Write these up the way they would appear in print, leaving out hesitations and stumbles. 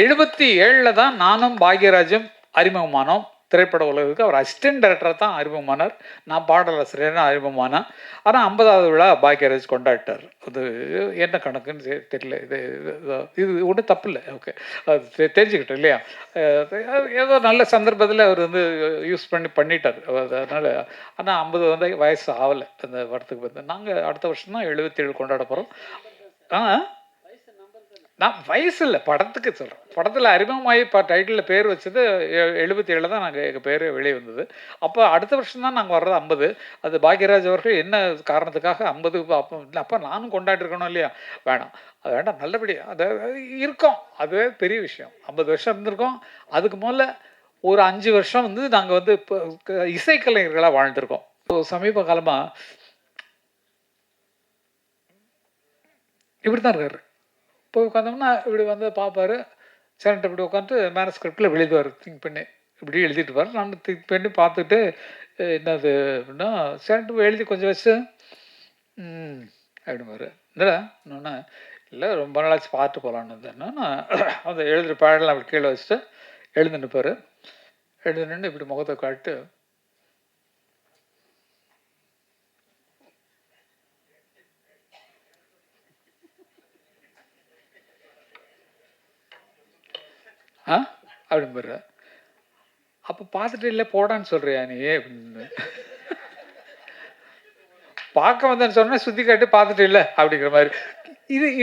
77 தான் நானும் பாக்யராஜும் அறிமுகமானோம் திரைப்பட உலகுக்கு. அவர் அசிஸ்டன்ட் டைரக்டராக தான் அறிமுகமானார், நான் பாடலாசிரியராக அறிமுகமானேன். ஆனால் 50வது விழா பாக்யராஜ் கொண்டாடிட்டார். அது என்ன கணக்குன்னு தெரியல. இது ஒன்றும் தப்பு இல்லை. ஓகே, அது தெரிஞ்சுக்கிட்டோம் இல்லையா? ஏதோ நல்ல சந்தர்ப்பத்தில் அவர் வந்து யூஸ் பண்ணிட்டார். அதனால் ஆனால் 50 வந்து வயசு ஆகலை அந்த படத்துக்கு வந்து. நாங்கள் அடுத்த வருஷம் தான் 77 கொண்டாட போகிறோம். நான் வயசு இல்லை, படத்துக்கு சொல்கிறேன். படத்தில் அறிமுகமாகி டைட்டிலில் பேர் வச்சது 77 தான் நாங்கள் எங்கள் பேர் வெளியே வந்தது. அப்போ அடுத்த வருஷம் தான் நாங்கள் வர்றது 50. அது பாக்யராஜ் அவர்கள் என்ன காரணத்துக்காக 50 அப்போ நானும் கொண்டாடிருக்கணும் இல்லையா? வேணாம், அது வேண்டாம், நல்லபடியாக அது இருக்கோம். அதுவே பெரிய விஷயம். 50 வருஷம் இருந்திருக்கோம். அதுக்கு முதல்ல ஒரு 5 வருஷம் வந்து நாங்கள் வந்து இப்போ இசைக்கலைஞர்களாக வாழ்ந்துருக்கோம். இப்போ சமீப காலமாக இப்படி தான் இருக்காரு. போய் உட்காந்தோம்னா இப்படி வந்து பார்ப்பார், சேனல்கிட்ட இப்படி உட்காந்துட்டு மேனஸ்கிரிப்டில் எழுதுவார். திங்க் பண்ணி இப்படி எழுதிட்டுப்பார். நான் திங்க் பண்ணி பார்த்துட்டு என்னது அப்படின்னா சேனல்ட்டு எழுதி கொஞ்சம் வச்சு அப்படின்பார். என்னடா இன்னொன்று இல்லை, ரொம்ப நாளாச்சு பார்த்து போகலான்னு என்னன்னா அந்த எழுதுகிற பேடெல்லாம் அப்படி கீழே வச்சுட்டு எழுந்துன்னுப்பார். எழுதுன்னு இப்படி முகத்தை காட்டு அப்படின்பாரு. அப்போ பார்த்துட்டு இல்லை போடான்னு சொல்கிறியா நீ அப்படின்னு. பார்க்க வந்தேன்னு சொன்னால் சுற்றி காட்டி பார்த்துட்டு இல்லை அப்படிங்கிற மாதிரி.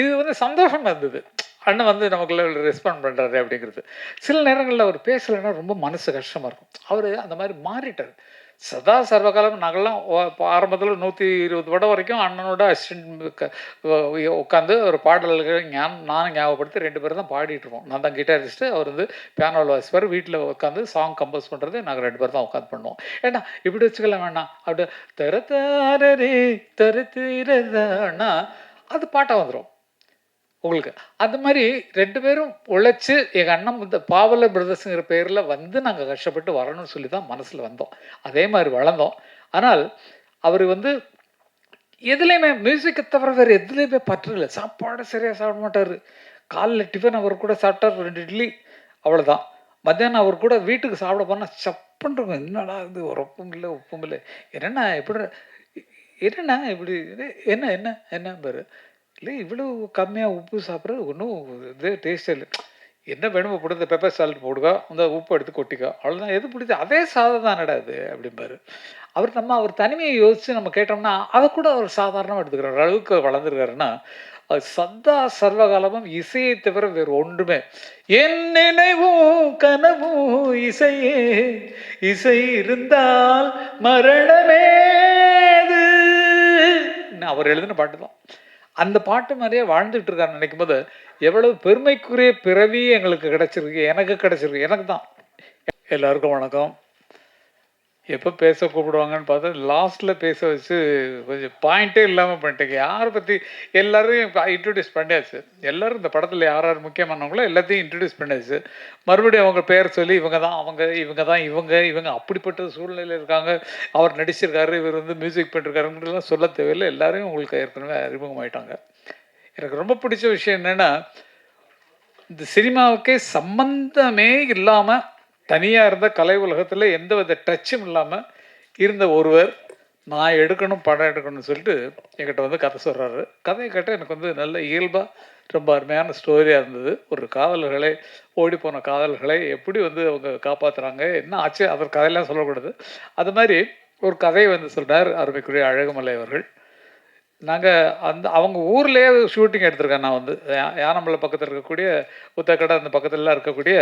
இது வந்து சந்தோஷமாக இருந்தது. அண்ணன் வந்து நமக்குள்ள ரெஸ்பாண்ட் பண்ணுறாரு அப்படிங்கிறது. சில நேரங்களில் அவர் பேசலைன்னா ரொம்ப மனசு கஷ்டமாக இருக்கும். அவர் அந்த மாதிரி மாறிட்டார். சதா சர்வகாலம் நாங்கள்லாம் ஆரம்பத்தில் 120 படம் வரைக்கும் அண்ணனோட அசிஸ்டன்ட் உட்காந்து ஒரு பாடல்கள் நானும் ஞாபகப்படுத்தி 2 பேரும் தான் பாடிட்டு இருக்கோம். நான் தான் கிட்டாரிஸ்ட்டு, அவர் வந்து பியானோவில் வாசிப்பார். வீட்டில் உட்காந்து சாங் கம்போஸ் பண்ணுறது நாங்கள் 2 பேர் தான் உட்காந்து பண்ணுவோம். ஏன்னா இப்படி வச்சுக்கலாம் வேணாம், அப்படி தரத்தாரே தரத்தீரதானா அது பாட்டாக வந்துடும் உங்களுக்கு. அந்த மாதிரி 2 பேரும் உழைச்சி எங்கள் அண்ணன் இந்த பாவல பிரதர்ஸுங்கிற பேரில் வந்து நாங்கள் கஷ்டப்பட்டு வரணும்னு சொல்லி தான் மனசில் வந்தோம். அதே மாதிரி வளர்ந்தோம். ஆனால் அவர் வந்து எதுலேயுமே மியூசிக்கை தவிர வேறு எதுலேயுமே பற்று இல்லை. சாப்பாடு சரியாக சாப்பிட மாட்டார். காலைல டிஃபன் அவர் கூட சாப்பிட்டார் 2 இட்லி, அவ்வளோதான். மத்தியானம் அவர் கூட வீட்டுக்கு சாப்பிட போனால் சப்புன்றிருக்கும். என்னடா இது உரப்பும் இல்லை உப்பும் இல்லை, என்னென்ன எப்படி என்னென்ன இப்படி என்ன என்ன என்ன பாரு இல்லை, இவ்வளோ கம்மியாக உப்பு சாப்பிட்றது ஒன்றும் இது டேஸ்ட்டே இல்லை. என்ன வேணுமோ போட்டு இந்த பெப்பர் சால்ட் போடுங்க, அந்த உப்பு எடுத்து கொட்டிக்கோ, அவ்வளோதான். எது பிடிச்சி அதே சாதம் தானடா அது அப்படிம்பாரு. அவர் தனிமையை யோசித்து நம்ம கேட்டோம்னா அதை கூட அவர் சாதாரணமாக எடுத்துக்கிறார். அளவுக்கு வளர்ந்துருக்காருன்னா அது சதா சர்வகாலமும் இசையை தவிர வேறு ஒன்றுமே. என் நினைவும் கனவும் இசையே, இசை இருந்தால் மரணமேது அவர் எழுதின பாட்டு தான். அந்த பாட்டு மாதிரியே வாழ்ந்துட்டு இருக்காருன்னு நினைக்கும் போது எவ்வளவு பெருமைக்குரிய பிறவி எங்களுக்கு கிடைச்சிருக்கு, எனக்கு கிடைச்சிருக்கு. எனக்கு தான். எல்லாருக்கும் வணக்கம். எப்போ பேச கூப்பிடுவாங்கன்னு பார்த்தா லாஸ்ட்டில் பேச வச்சு கொஞ்சம் பாயிண்ட்டே இல்லாமல் பண்ணிட்டேங்க. யாரை பற்றி எல்லாரையும் இப்போ இன்ட்ரடியூஸ் பண்ணியாச்சு. எல்லோரும் இந்த படத்தில் யார் யார் முக்கியமானவங்களோ எல்லாத்தையும் இன்ட்ரடியூஸ் பண்ணியாச்சு. மறுபடியும் அவங்க பேர் சொல்லி இவங்க தான் அவங்க, இவங்க தான் இவங்க அப்படிப்பட்ட சூழ்நிலையில் இருக்காங்க, அவர் நடிச்சிருக்காரு, இவர் வந்து மியூசிக் பண்ணிருக்காருன்றதுலாம் சொல்ல தேவையில்லை. எல்லாரையும் உங்களுக்கு ஏற்கனவே அறிமுகமாயிட்டாங்க. எனக்கு ரொம்ப பிடிச்ச விஷயம் என்னென்னா, இந்த சினிமாவுக்கே சம்பந்தமே இல்லாமல் தனியாக இருந்த கலை உலகத்தில் எந்த வித டச்சும் இல்லாமல் இருந்த ஒருவர் நான் எடுக்கணும் படம் எடுக்கணும்னு சொல்லிட்டு என்கிட்ட வந்து கதை சொல்கிறாரு. கதையை கேட்டால் எனக்கு வந்து நல்ல இயல்பாக ரொம்ப அருமையான ஸ்டோரியாக இருந்தது. ஒரு காதல்களை ஓடிப்போன காதல்களை எப்படி வந்து அவங்க காப்பாற்றுறாங்க, என்ன ஆச்சு, அதற்கு கதையெல்லாம் சொல்லக்கூடாது. அது மாதிரி ஒரு கதையை வந்து சொல்கிறார் அருமைக்குரிய அழகுமலை அவர்கள். நாங்கள் அவங்க ஊர்லேயே ஷூட்டிங் எடுத்திருக்கேன். நான் வந்து யானமலை பக்கத்தில் இருக்கக்கூடிய உத்தக்கடை அந்த பக்கத்துலலாம் இருக்கக்கூடிய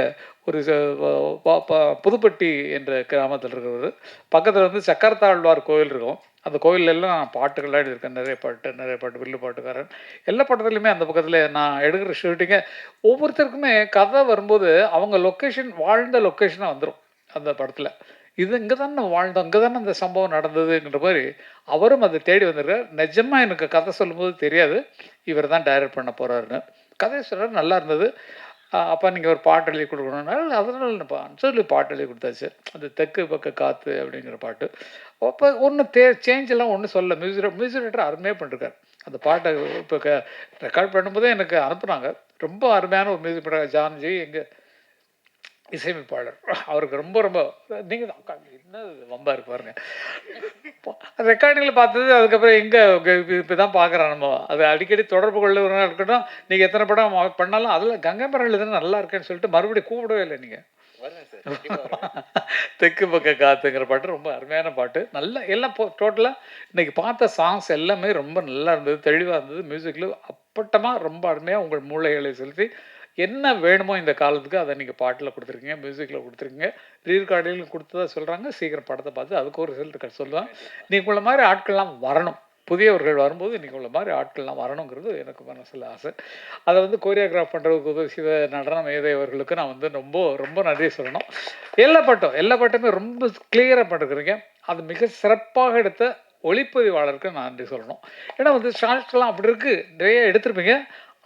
ஒரு புதுப்பட்டி என்ற கிராமத்தில் இருக்கிறவர். பக்கத்தில் வந்து சக்கரத்தாழ்வார் கோயில் இருக்கும். அந்த கோயிலெல்லாம் நான் பாட்டுகள்லாம் எழுதியிருக்கேன். நிறைய பாட்டு வில்லு பாட்டுக்காரன் எல்லா படத்துலையுமே அந்த பக்கத்தில் நான் எடுக்கிற ஷூட்டிங்கை ஒவ்வொருத்தருக்குமே கதை வரும்போது அவங்க லொக்கேஷன் வாழ்ந்த லொக்கேஷனாக வந்துடும் அந்த படத்தில். இது இங்கே தானே வாழ்ந்தோம், இங்கே தானே இந்த சம்பவம் நடந்ததுங்கிற மாதிரி அவரும் அதை தேடி வந்துருக்கார். நிஜமாக எனக்கு கதை சொல்லும்போது தெரியாது இவர் தான் டைரக்ட் பண்ண போகிறாருன்னு. கதை சொல்கிறார், நல்லா இருந்தது. அப்போ நீங்கள் ஒரு பாட்டு எழுதி கொடுக்கணுன்னாலும் அதனால சொல்லி பாட்டு எழுதி கொடுத்தாச்சு. அந்த தெற்கு பக்க காற்று அப்படிங்கிற பாட்டு. அப்போ ஒன்றும் சேஞ்செல்லாம் ஒன்றும் சொல்ல. மியூசிக் டைரக்டர் அருமையாக பண்ணிருக்கார். அந்த பாட்டை இப்போ ரெக்கார்ட் பண்ணும்போதே எனக்கு அனுப்புனாங்க. ரொம்ப அருமையான ஒரு மியூசிக் படம். ஜான்ஜி எங்கள் இசையமைப்பாளர், அவருக்கு ரொம்ப ரொம்ப நீங்கள் தான் என்ன வம்பா இருக்கு பாருங்க. ரெக்கார்டிங்கில் பார்த்தது, அதுக்கப்புறம் எங்கே இப்போ தான் பார்க்குறோம் நம்ம. அது அடிக்கடி தொடர்பு கொள்ளுறவங்க இருக்கட்டும். நீங்கள் எத்தனை படம் பண்ணாலும் அதில் கங்கை மரம் எழுதுனா நல்லா இருக்கேன்னு சொல்லிட்டு மறுபடியும் கூப்பிடவே இல்லை நீங்கள். தெற்கு பக்க காத்துங்கிற பாட்டு ரொம்ப அருமையான பாட்டு. நல்ல எல்லாம் டோட்டலாக இன்னைக்கு பார்த்த சாங்ஸ் எல்லாமே ரொம்ப நல்லா இருந்தது, தெளிவாக இருந்தது. மியூசிக்கில் அப்பட்டமாக ரொம்ப அருமையாக உங்கள் மூளைகளை செலுத்தி என்ன வேணுமோ இந்த காலத்துக்கு அதை நீங்கள் பாட்டில் கொடுத்துருக்கீங்க, மியூசிக்கில் கொடுத்துருக்கீங்க, ரீகார்டிங்கில் கொடுத்ததா சொல்கிறாங்க. சீக்கிரம் படத்தை பார்த்து அதுக்கு ஒரு ரிசல்ட் சொல்லுவேன். நீங்கள் உள்ள மாதிரி ஆட்கள்லாம் வரணும், புதியவர்கள் வரும்போது இன்றைக்கி உள்ள மாதிரி ஆட்கள்லாம் வரணுங்கிறது எனக்கு மனசில் ஆசை. அதை வந்து கோரியோகிராஃப் பண்ணுறதுக்கு உதவி செய்த நடன மேதையவர்களுக்கு நான் வந்து ரொம்ப ரொம்ப நன்றி சொல்லணும். எல்லா பாட்டுமே ரொம்ப கிளியராக பண்ணிருக்கிறீங்க. அது மிக சிறப்பாக எடுத்த ஒளிப்பதிவாளருக்கு நான் நன்றி சொல்லணும். ஏன்னா வந்து ஷார்ட்ஸ்லாம் அப்படி இருக்குது, நிறைய எடுத்திருப்பீங்க.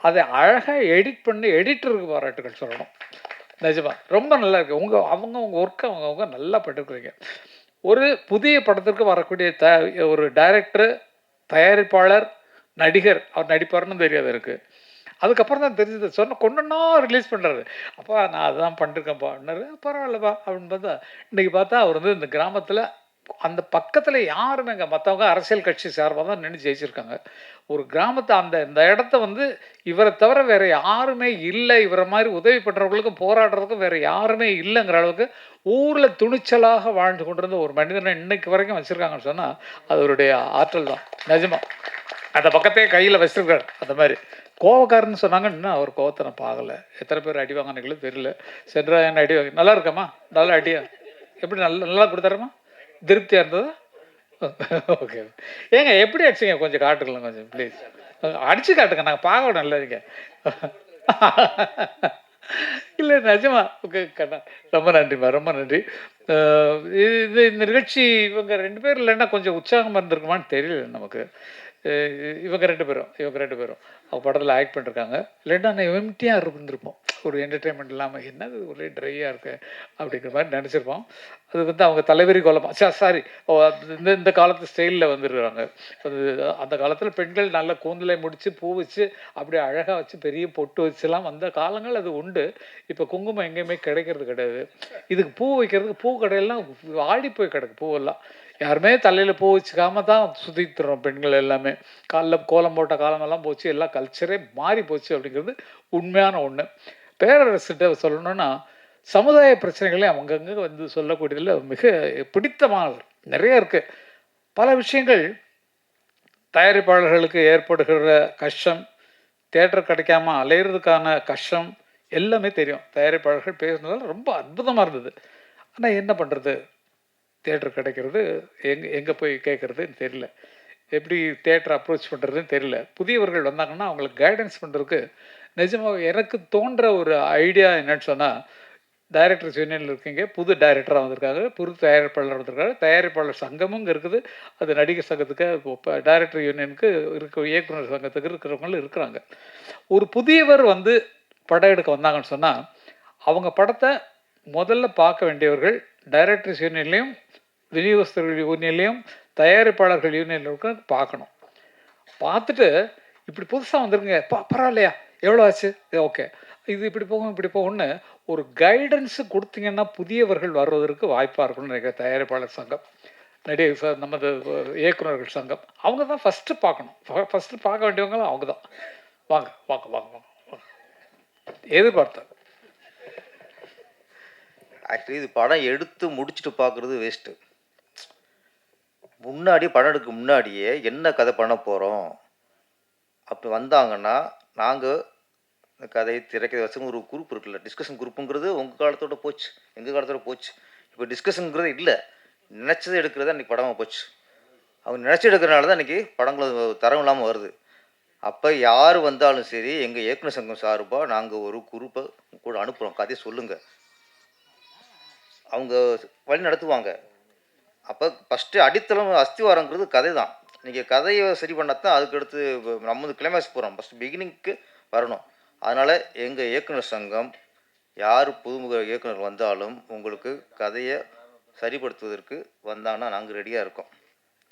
அதை அழகாக எடிட் பண்ணி எடிட்டருக்கு பாராட்டுகள் சொல்லணும். நிஜமா ரொம்ப நல்லா இருக்குது. உங்கள் ஒர்க்கை அவங்க நல்லா பண்ணிருக்கிறீங்க. ஒரு புதிய படத்திற்கு வரக்கூடிய ஒரு டைரக்டர், தயாரிப்பாளர், நடிகர், அவர் நடிப்பார்னு தெரியாது இருக்குது. அதுக்கப்புறம் தான் தெரிஞ்சது. கொண்டுன்னா ரிலீஸ் பண்ணுறாரு. அப்பா நான் அதுதான் பண்ணிருக்கேன்ப்பான்னாரு. பரவாயில்லப்பா அப்படின்னு பார்த்தா, இன்றைக்கி பார்த்தா அவர் வந்து இந்த கிராமத்தில் அந்த பக்கத்தில் யாருமேங்க, மற்றவங்க அரசியல் கட்சி சார்பாக தான் நின்று ஜெயிச்சிருக்காங்க. ஒரு கிராமத்தை இந்த இடத்த வந்து இவரை தவிர வேறு யாருமே இல்லை, இவரை மாதிரி உதவி பண்ணுறவங்களுக்கும் போராடுறதுக்கும் வேறு யாருமே இல்லைங்கிற அளவுக்கு ஊரில் துணிச்சலாக வாழ்ந்து கொண்டிருந்த ஒரு மனிதனை இன்னைக்கு வரைக்கும் வச்சுருக்காங்கன்னு சொன்னால் அது அவருடைய ஆற்றல் தான். நிஜமா அந்த பக்கத்தையே கையில் வச்சுருக்காரு. அந்த மாதிரி கோவக்காரன்னு சொன்னாங்கன்னா அவர் கோவத்தை நான் பார்க்கல. எத்தனை பேர் அடி வாங்கினீங்களும் தெரியல. சென்றாயன் அடி வாங்கி நல்லா இருக்கம்மா, நல்லா அடியா, எப்படி நல்லா கொடுத்தாரம்மா, திருப்தியாக இருந்ததா? ஓகே. ஏங்க எப்படி அடிச்சிங்க கொஞ்சம் காட்டுக்கலாம், கொஞ்சம் ப்ளீஸ் அடிச்சு காட்டுங்க, நாங்கள் பார்க்கணும் இல்லை நீங்கள். இல்லை நிஜமா. ஓகே கண்ணா, ரொம்ப நன்றிம்மா, ரொம்ப நன்றி. இந்த நிகழ்ச்சி இவங்க 2 பேர் இல்லைன்னா கொஞ்சம் உற்சாகமாக இருந்திருக்குமான்னு தெரியல நமக்கு. இவங்க ரெண்டு பேரும் அவங்க படத்தில் ஆக்ட் பண்ணிருக்காங்க. இல்லைன்னா நான் எம்டியாக இருந்திருப்போம், ஒரு என்டர்டெயின்மெண்ட் இல்லாமல். என்னது ஒரே ட்ரையாக இருக்கு அப்படிங்கிற மாதிரி நினச்சிருப்போம். அது வந்து அவங்க தலைவரி கோலமாக சாரி இந்த காலத்து ஸ்டைலில் வந்துடுறாங்க. அது அந்த காலத்தில் பெண்கள் நல்ல கூந்தலை முடித்து பூ வச்சு அப்படியே அழகாக வச்சு பெரிய பொட்டு வச்சுலாம் வந்த காலங்கள் அது உண்டு. இப்போ குங்குமம் எங்கேயுமே கிடைக்கிறது கிடையாது. இதுக்கு பூ வைக்கிறதுக்கு பூ கடையெல்லாம் ஆடி போய் கிடக்கு பூவெல்லாம். யாருமே தலையில் பூ வச்சுக்காம தான் சுற்றிட்டுறோம் பெண்கள் எல்லாமே. காலைல கோலம் போட்ட காலமெல்லாம் போச்சு, எல்லாம் கல்ச்சரே மாறி போச்சு அப்படிங்கிறது உண்மையான ஒன்று. பேரரசுகிட்ட சொல்லணும்னா சமுதாய பிரச்சனைகளே அவங்கங்க வந்து சொல்லக்கூடியதில் மிக பிடித்தமானவர் நிறைய இருக்குது. பல விஷயங்கள் தயாரிப்பாளர்களுக்கு ஏற்படுகிற கஷ்டம், தேட்டர் கிடைக்காம அலையிறதுக்கான கஷ்டம் எல்லாமே தெரியும். தயாரிப்பாளர்கள் பேசுனதால் ரொம்ப அற்புதமாக இருந்தது. ஆனால் என்ன பண்ணுறது, தேட்டர் கிடைக்கிறது எங்கே போய் கேட்குறதுன்னு தெரியல, எப்படி தேட்டர் அப்ரோச் பண்ணுறதுன்னு தெரியல. புதியவர்கள் வந்தாங்கன்னா அவங்களுக்கு கைடன்ஸ் பண்ணுறதுக்கு நிஜமாக எனக்கு தோன்ற ஒரு ஐடியா என்னன்னு சொன்னால், டைரக்டர்ஸ் யூனியனில் இருக்கீங்க, புது டைரக்டராக வந்திருக்காங்க, புது தயாரிப்பாளர் வந்திருக்காங்க, தயாரிப்பாளர் சங்கமும் இருக்குது, அது நடிகர் சங்கத்துக்கு, இப்போ டைரக்டர் யூனியனுக்கு இருக்க, இயக்குனர் சங்கத்துக்கு இருக்கிறவங்களும் இருக்கிறாங்க. ஒரு புதியவர் வந்து படம் எடுக்க வந்தாங்கன்னு சொன்னால் அவங்க படத்தை முதல்ல பார்க்க வேண்டியவர்கள் டைரக்டர்ஸ் யூனியன்லேயும் விநியோகஸ்தர்கள் யூனியன்லேயும் தயாரிப்பாளர்கள் யூனியன்ல பார்க்கணும். பார்த்துட்டு இப்படி புதுசாக வந்துருங்க, பரவாயில்லையா, எவ்வளோ ஆச்சு, ஓகே, இது இப்படி போகும்னு ஒரு கைடன்ஸு கொடுத்தீங்கன்னா புதியவர்கள் வர்றதற்கு வாய்ப்பாக இருக்கும்னு நினைக்கிறேன். தயாரிப்பாளர் சங்கம், நடிகர் நமது இயக்குநர்கள் சங்கம், அவங்க தான் ஃபஸ்ட்டு பார்க்கணும். ஃபஸ்ட்டு பார்க்க வேண்டியவங்களும் அவங்க தான். வாங்க வாங்க வாங்க வாங்க எதிர்பார்த்தேன். ஆக்சுவலி இது படம் எடுத்து முடிச்சுட்டு பார்க்குறது வேஸ்ட்டு. முன்னாடி படம் எடுக்க முன்னாடியே என்ன கதை பண்ண போகிறோம் அப்படி வந்தாங்கன்னா, நாங்கள் கதை திரைக்கதை வச்சு ஒரு குரூப் இருக்குல்ல, டிஸ்கஷன் குரூப்புங்கிறது உங்கள் காலத்தோட போச்சு, எங்கள் காலத்தோட போச்சு. இப்போ டிஸ்கஷனுங்கிறது இல்லை, நினச்சது எடுக்கிறது அன்றைக்கி படமாக போச்சு. அவங்க நினச்சி எடுக்கிறனால தான் இன்றைக்கி படங்கள் தரம் இல்லாமல் வருது. அப்போ யார் வந்தாலும் சரி, எங்கள் இயக்குனர் சங்கம் சார்பாக நாங்கள் ஒரு குரூப்பை கூட அனுப்புகிறோம், கதையை சொல்லுங்கள், அவங்க வழி நடத்துவாங்க. அப்போ ஃபஸ்ட்டு அடித்தளம் அஸ்திவாரங்கிறது கதை தான். நீங்கள் கதையை சரி பண்ணால் தான் அதுக்கடுத்து நம்ம வந்து கிளைமேக்ஸ் போகிறோம், ஃபஸ்ட்டு பிகினிங்க்கு வரணும். அதனால் எங்கள் இயக்குனர் சங்கம் யார் புதுமுக இயக்குனர் வந்தாலும் உங்களுக்கு கதையை சரிப்படுத்துவதற்கு வந்தாங்கன்னா நாங்கள் ரெடியாக இருக்கோம்.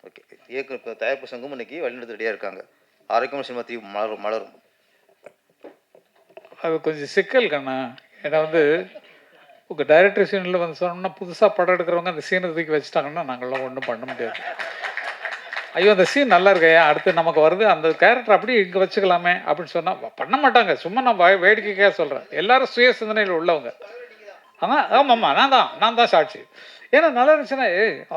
ஓகே, இயக்குனர் தயாரிப்பு சங்கமும் இன்றைக்கி வழிநடத்த ரெடியாக இருக்காங்க. ஆரோக்கியமான சினிமா தீவு மலரும். அது கொஞ்சம் சிக்கல் கண்ணா. ஏன்னா வந்து உங்கள் டைரக்டர் சீனில் வந்து சொன்னோம்னா புதுசாக படம் எடுக்கிறவங்க அந்த சீனை தூக்கி வச்சுட்டாங்கன்னா நாங்கள்லாம் ஒன்றும் பண்ண முடியாது. ஐயோ அந்த சீன் நல்லா இருக்கே, அடுத்து நமக்கு வருது அந்த கேரக்டர் அப்படியே இங்கே வச்சுக்கலாமே அப்படின்னு சொன்னால் பண்ண மாட்டாங்க. சும்மா நான் வேடிக்கைக்காக சொல்கிறேன். எல்லாரும் சுய சிந்தனையில் உள்ளவங்க. ஆனால் ஆமாம்மா நான் தான் சாட்சி. ஏன்னா நல்லா இருந்துச்சுன்னா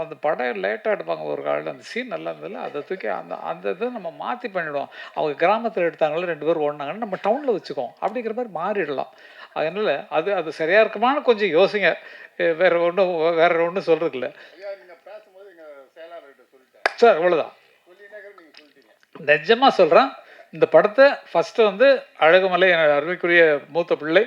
அந்த படம் லேட்டாக எடுப்பாங்க ஒரு காலில், அந்த சீன் நல்லா இருந்ததில்ல அதை தூக்கி அந்த அந்த இதை நம்ம மாற்றி பண்ணிவிடுவோம். அவங்க கிராமத்தில் எடுத்தாங்களோ 2 பேர் ஓடினாங்கன்னு நம்ம டவுனில் வச்சுக்கோம் அப்படிங்கிற மாதிரி மாறிடலாம். அதனால் அது அது சரியாக இருக்குமான்னு கொஞ்சம் யோசிங்க. வேற ஒன்றும் சொல்கிறதுக்கு இல்லை சார். அவ்வளோதான். நிஜமாக சொல்கிறேன். இந்த படத்தை ஃபஸ்ட்டு வந்து அழகுமலை அருமைக்குரிய மூத்த பிள்ளை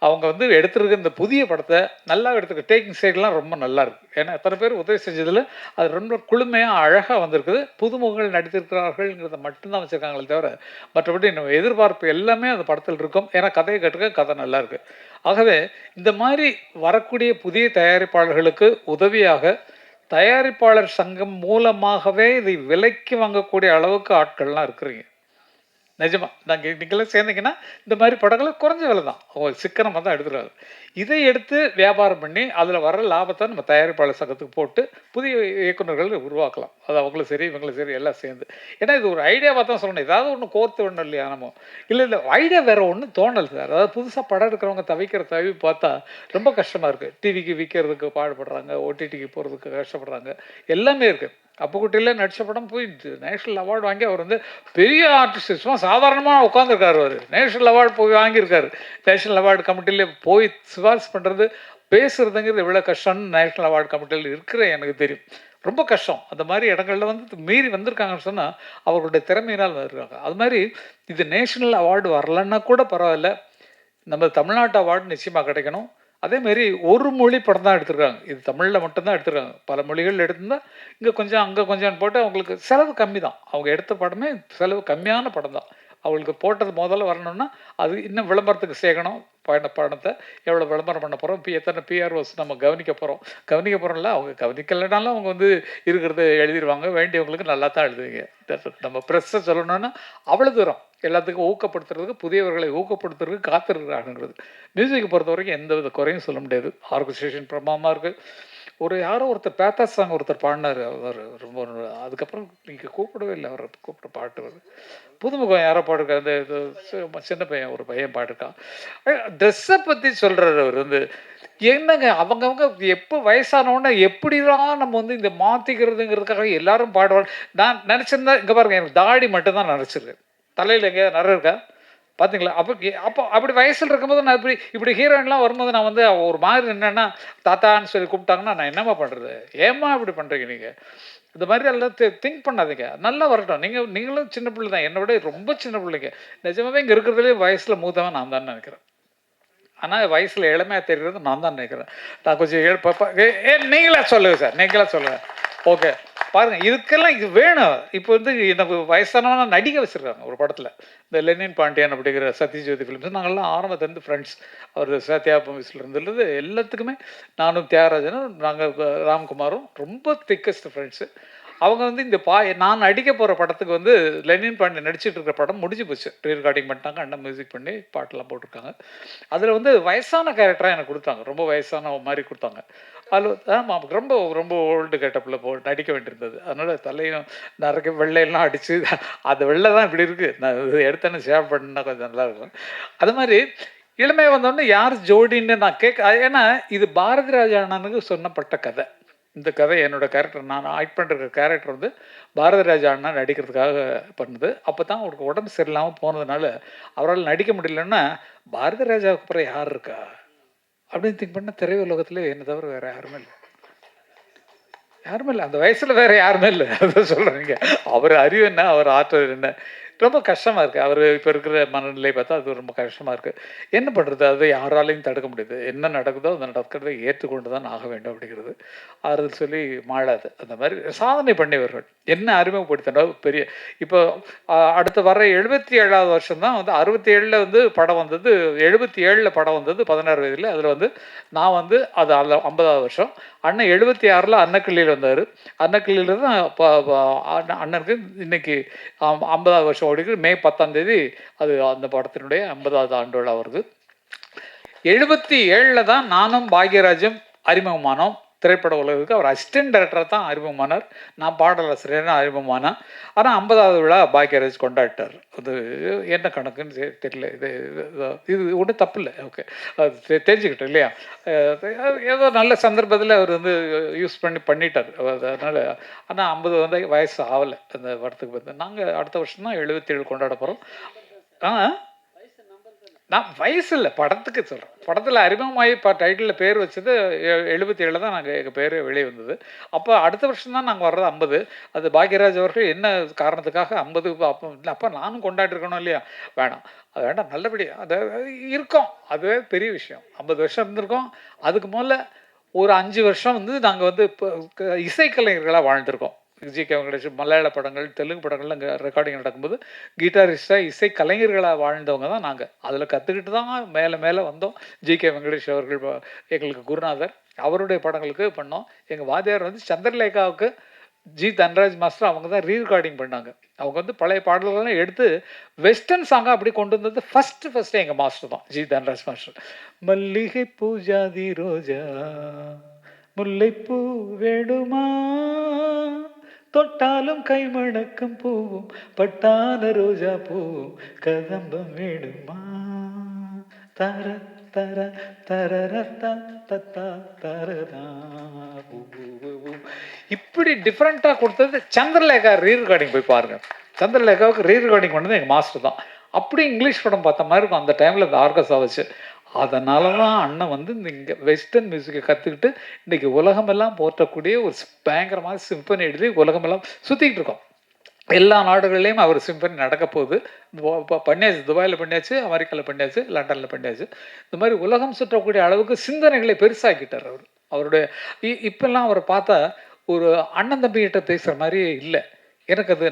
அவங்க வந்து எடுத்துருக்க இந்த புதிய படத்தை நல்லா எடுத்துருக்க டேக்கிங் சைட்லாம் ரொம்ப நல்லா இருக்குது. ஏன்னா எத்தனை பேர் உதவி செஞ்சதில் அது ரொம்ப குளுமையாக அழகாக வந்திருக்குது. புதுமுகங்கள் நடித்திருக்கிறார்கள்ங்கிறத மட்டும்தான் வச்சுருக்காங்களே தவிர மற்றபடி நம்ம எதிர்பார்ப்பு எல்லாமே அந்த படத்தில் இருக்கும். ஏன்னா கதையை கேட்டுக்க கதை நல்லா இருக்குது. ஆகவே இந்த மாதிரி வரக்கூடிய புதிய தயாரிப்பாளர்களுக்கு உதவியாக தயாரிப்பாளர் சங்கம் மூலமாகவே இதை விலைக்கு வாங்கக்கூடிய அளவுக்கு ஆட்கள்லாம் இருக்கிறீங்க. நிஜமா நீங்களாம் சேர்ந்தீங்கன்னா இந்த மாதிரி படங்களை குறைஞ்ச விலை தான், சிக்கனமாக தான் எடுத்துருக்காங்க. இதை எடுத்து வியாபாரம் பண்ணி அதில் வர லாபத்தை நம்ம தயாரிப்பாளர் சங்கத்துக்கு போட்டு புதிய இயக்குநர்கள் உருவாக்கலாம். அது அவங்களும் சரி இவங்களும் சரி எல்லாம் சேர்ந்து. ஏன்னா இது ஒரு ஐடியாவாக தான் சொல்லணும். ஏதாவது ஒன்று கோர்த்து விடணும் இல்லையா நம்ம. இல்லை ஐடியா வேறு ஒன்றும் தோணல் சார். அதாவது புதுசாக படம் எடுக்கிறவங்க தவிக்கிற தவி பார்த்தா ரொம்ப கஷ்டமாக இருக்குது. டிவிக்கு விற்கிறதுக்கு பாடுபடுறாங்க, ஓடிடிக்கு போகிறதுக்கு கஷ்டப்படுறாங்க, எல்லாமே இருக்குது. அப்புக்குட்டியில் நடித்த படம் போய் நேஷ்னல் அவார்டு வாங்கி அவர் வந்து பெரிய ஆர்டிஸ்ட், சும்மா சாதாரணமாக உட்காந்துருக்காரு. அவர் நேஷ்னல் அவார்டு போய் வாங்கியிருக்காரு. நேஷ்னல் அவார்டு கமிட்டியில் போய் சிபாரிசு பண்ணுறது பேசுகிறதுங்கிறது எவ்வளோ கஷ்டம்னு நேஷ்னல் அவார்டு கமிட்டியில் இருக்கிற எனக்கு தெரியும். ரொம்ப கஷ்டம். அந்த மாதிரி இடங்களில் வந்து மீறி வந்திருக்காங்கன்னு சொன்னால் அவர்களுடைய திறமையினால் வந்திருக்காங்க. அது மாதிரி இது நேஷ்னல் அவார்டு வரலன்னா கூட பரவாயில்ல, நம்ம தமிழ்நாட்டு அவார்டு நிச்சயமாக கிடைக்கணும். அதேமாரி ஒரு மொழி படம் தான் எடுத்திருக்காங்க. இது தமிழில் மட்டும்தான் எடுத்திருக்காங்க. பல மொழிகள் எடுத்திருந்தால் இங்கே கொஞ்சம் அங்கே கொஞ்சம்னு போட்டு அவங்களுக்கு செலவு கம்மி தான். அவங்க எடுத்த படமே செலவு கம்மியான படம் தான். அவங்களுக்கு போட்டது முதல்ல வரணும்னா அது இன்னும் விளம்பரத்துக்கு சேர்க்கணும். பணத்தை எவ்வளோ விளம்பரம் பண்ண போகிறோம், இப்போ எத்தனை பிஆர்ஓஸ் நம்ம கவனிக்க போகிறோம்ல. அவங்க கவனிக்கலைனாலும் அவங்க வந்து இருக்கிறத எழுதிடுவாங்க. வேண்டியவங்களுக்கு நல்லா தான் எழுதுவீங்க. நம்ம ப்ரெஸ்ஸை சொல்லணும்னா அவ்வளோ தூரம் எல்லாத்துக்கும் ஊக்கப்படுத்துறதுக்கு, புதியவர்களை ஊக்கப்படுத்துறதுக்கு காத்திருக்கிறாங்கிறது. மியூசிக்கை பொறுத்த வரைக்கும் எந்த வித குறையும் சொல்ல முடியாது. ஆர்கஸ்ட்ரேஷன் பிரமாதமாக இருக்குது. யாரோ ஒருத்தர் பேத்தா சாங் ஒருத்தர் பாடினார். அவர் ரொம்ப அதுக்கப்புறம் நீங்கள் கூப்பிடவே இல்லை. அவரை கூப்பிட பாட்டு வருது. புதுமுகம் யாரோ பாடிருக்காரு. அந்த இது சின்ன பையன் ஒரு பையன் பாடிருக்கான். ட்ரெஸ்ஸை பற்றி சொல்கிறார் அவர் வந்து. என்னங்க அவங்கவுங்க எப்போ வயசானவுடனே எப்படிதான் நம்ம வந்து இந்த மாற்றிக்கிறதுங்கிறதுக்காக எல்லாரும் பாடுவாங்க. நான் நினச்சிருந்தா இங்கே பாருங்க, எனக்கு தாடி மட்டும்தான் நினச்சிருக்கு. தலையில் எங்கேயாவது நிற இருக்கா பார்த்தீங்களா? அப்போ அப்படி வயசில் இருக்கும்போது நான் இப்படி ஹீரோயின்லாம் வரும்போது நான் வந்து ஒரு மாதிரி என்னென்னா தாத்தான்னு சொல்லி கூப்பிட்டாங்கன்னா நான் என்னம்மா பண்ணுறது? ஏம்மா இப்படி பண்ணுறீங்க நீங்கள்? இந்த மாதிரி எல்லாம் திங்க் பண்ணாதீங்க. நல்லா வரட்டும். நீங்களும் சின்ன பிள்ளை தான், என்னை விட ரொம்ப சின்ன பிள்ளைங்க. நிஜமாவே இங்கே இருக்கிறதுலே வயசில் மூத்தவன் நான் தான் நினைக்கிறேன். ஆனால் வயசில் இளமையாக தெரிகிறது நான் தான் நினைக்கிறேன். நான் கொஞ்சம் நீங்களா சொல்லுங்கள் சார், நீங்களா சொல்லுங்கள். ஓகே பாருங்கள், இதுக்கெல்லாம் இது வேணும். இப்போ வந்து எனக்கு வயசானவனா நடிக்க வச்சுருக்காங்க ஒரு படத்தில். இந்த லெனின் பாண்டியன் அப்படிங்கிற சத்யஜோதி ஃபிலிம்ஸ். நாங்கள்லாம் ஆரம்பத்துலேருந்து ஃப்ரெண்ட்ஸ். அவர் சத்யா மூவிஸில் இருந்துள்ளது எல்லாத்துக்குமே. நானும் தியாகராஜனும் நாங்கள் ராம்குமாரும் ரொம்ப திக்கஸ்ட் ஃப்ரெண்ட்ஸு. அவங்க வந்து இந்த நான் நடிக்க போகிற படத்துக்கு வந்து லெனின் பாண்டியன் நடிச்சிட்டு இருக்கிற படம் முடிஞ்சு போச்சு. ரீ ரெக்கார்டிங் பண்ணிட்டாங்க, அண்ணன் மியூசிக் பண்ணி பாட்டெல்லாம் போட்டிருக்காங்க. அதில் வந்து வயசான கேரக்டராக எனக்கு கொடுத்தாங்க. ரொம்ப வயசான மாதிரி கொடுத்தாங்க. அதில் ஆமாம் ரொம்ப ரொம்ப ஓல்டு கெட்டப்பில் நடிக்க வேண்டியிருந்தது. அதனால் தலையும் நிறைய வெள்ளையெல்லாம் அடித்து அந்த வெள்ளை தான் இப்படி இருக்குது. நான் இது எடுத்தேன்னு சேவ் பண்ணால் கொஞ்சம் நல்லாயிருக்கும். அது மாதிரி இளமை வந்தோடனே யார் ஜோடின்னு நான் ஏன்னா இது பாரதி ராஜா அண்ணனுக்கு சொன்னப்பட்ட கதை. இந்த கதை என்னோட கேரக்டர், நான் ஆக்ட் பண்ணுற கேரக்டர் வந்து பாரதி ராஜா அண்ணா நடிக்கிறதுக்காக பண்ணுது. அப்போ தான் அவருக்கு உடம்பு சரியில்லாமல் போனதுனால அவரால் நடிக்க முடியலன்னா பாரதி ராஜாவுக்கு அப்புறம் யார் இருக்கா அப்படின்னு திங்க் பண்ண திரையுலகத்தில் என்னை தவிர வேறு யாருமே இல்லை. அந்த வயசில் வேறு யாருமே இல்லை. அதை சொல்கிறீங்க. அவர் அறிவு என்ன, அவர் ஆற்றல் என்ன, ரொம்ப கஷ்டமாக இருக்குது. அவர் இப்போ இருக்கிற மனநிலை பார்த்தா அது ரொம்ப கஷ்டமாக இருக்குது. என்ன பண்ணுறது? அதை யாராலையும் தடுக்க முடியாது. என்ன நடக்குதோ அதை நடக்கிறத ஏற்றுக்கொண்டு தான் ஆக வேண்டும் அப்படிங்கிறது. ஆறுதல் சொல்லி மாளாது. அந்த மாதிரி சாதனை பண்ணியவர்கள் என்ன அறிமுகப்படுத்தினா பெரிய. இப்போ அடுத்து வர 77வது வருஷம் தான் வந்து 67ல் வந்து படம் வந்தது. 77ல் படம் வந்தது 16 வயதில். அதில் வந்து நான் வந்து அது 50வது வருஷம். அண்ணன் 76ல் அன்னக்கிள்ளியில் வந்தார். அன்னக்கிள்ளியில் தான் அண்ணனுக்கு இன்னைக்கு 50வது வருஷம் ஓடிக்கு மே 10 அது அந்த படத்தினுடைய 50வது ஆண்டு விழா வருது. 77 தான் நானும் பாக்யராஜும் அறிமுகமானோம் திரைப்பட உலகுக்கு. அவர் அசிஸ்டன்ட் டைரக்டராக தான் அறிமுகமானார், நான் பாடலாசிரியராக அறிமுகமானேன். ஆனால் 50வது விழா பாக்யராஜ் கொண்டாடிட்டார். அது என்ன கணக்குன்னு தெரியல. இது ஒன்றும் தப்பு இல்லை. ஓகே, அது தெரிஞ்சுக்கிட்டோம் இல்லையா? ஏதோ நல்ல சந்தர்ப்பத்தில் அவர் யூஸ் பண்ணிட்டார். அதனால் ஆனால் 50 வயசு ஆகலை அந்த படத்துக்கு. நாங்கள் அடுத்த வருஷம் தான் 77 கொண்டாட போகிறோம். நான் வயசு இல்லை, படத்துக்கு சொல்கிறேன். படத்தில் அறிமுகமாகி டைட்டிலில் பேர் வச்சது 77 தான் எங்கள் பேர் வெளியே வந்தது. அப்போ அடுத்த வருஷம் தான் நாங்கள் வர்றது 50. அது பாக்யராஜ் அவர்கள் என்ன காரணத்துக்காக 50 அப்போ நானும் கொண்டாடிருக்கணும் இல்லையா? வேணாம், அது வேண்டாம், நல்லபடியாக அது இருக்கோம். அதுவே பெரிய விஷயம். 50 வருஷம் இருந்திருக்கோம். அதுக்கு முதல்ல ஒரு 5 வருஷம் நாங்கள் இப்போ இசைக்கலைஞர்களாக வாழ்ந்திருக்கோம். ஜி.கே. வெங்கடேஷ் மலையாள படங்கள், தெலுங்கு படங்கள்ல அங்கே ரெக்கார்டிங் நடக்கும்போது கிட்டாரிஸ்டாக இசை கலைஞர்களாக வாழ்ந்தவங்க தான் நாங்கள். அதில் கற்றுக்கிட்டு தான் மேலே மேலே வந்தோம். ஜி.கே. வெங்கடேஷ் அவர்கள் எங்களுக்கு குருநாதர். அவருடைய படங்களுக்கு பண்ணோம். எங்கள் வாத்தியார் சந்திரலேகாவுக்கு ஜி. தன்ராஜ் மாஸ்டர் அவங்க தான் ரீரெக்கார்டிங் பண்ணாங்க. அவங்க பழைய பாடல்கள்லாம் எடுத்து வெஸ்டர்ன் சாங்காக அப்படி கொண்டு வந்தது ஃபஸ்ட்டு எங்கள் மாஸ்டர் தான், ஜி. தன்ராஜ் மாஸ்டர். மல்லிகை பூஜாதி ரோஜா முல்லைப்பூ வேடுமா தொட்டாலும் கைமணக்கும் பூவும் பட்டான ரோஜா பூவும் கதம்பம் வேடுமா தர தர தரரத்தா தத்தா தரதா. இப்படி டிஃப்ரெண்ட்டாக கொடுத்தது சந்திரலேகா ரீரெக்கார்டிங் போய் பாருங்க. சந்திரலேகாவுக்கு ரீரெக்கார்டிங் பண்ணது எங்கள் மாஸ்டர் தான். அப்படி இங்கிலீஷ் படம் பார்த்த மாதிரி இருக்கும் அந்த டைமில் இந்த ஆர்கெஸ்ட்ரா வச்சு. அதனால தான் அண்ணன் இங்கே வெஸ்டர்ன் மியூசிக்கை கற்றுக்கிட்டு இன்றைக்கி உலகமெல்லாம் போற்றக்கூடிய ஒரு பயங்கரமாக சிம்பனி எழுதி உலகமெல்லாம் சுற்றிக்கிட்டு இருக்கோம். எல்லா நாடுகள்லேயும் அவர் சிம்பனி நடக்க போகுது. பண்ணியாச்சு, துபாயில் பண்ணியாச்சு, அமெரிக்காவில் பண்ணியாச்சு, லண்டனில் பண்ணியாச்சு. இந்த மாதிரி உலகம் சுற்றக்கூடிய அளவுக்கு சிந்தனைகளை பெருசாக்கிட்டார் அவர். அவருடைய இப்போல்லாம் அவரை பார்த்தா ஒரு அண்ணன் தம்பிகிட்ட பேசுகிற மாதிரியே இல்லை. எனக்கு அது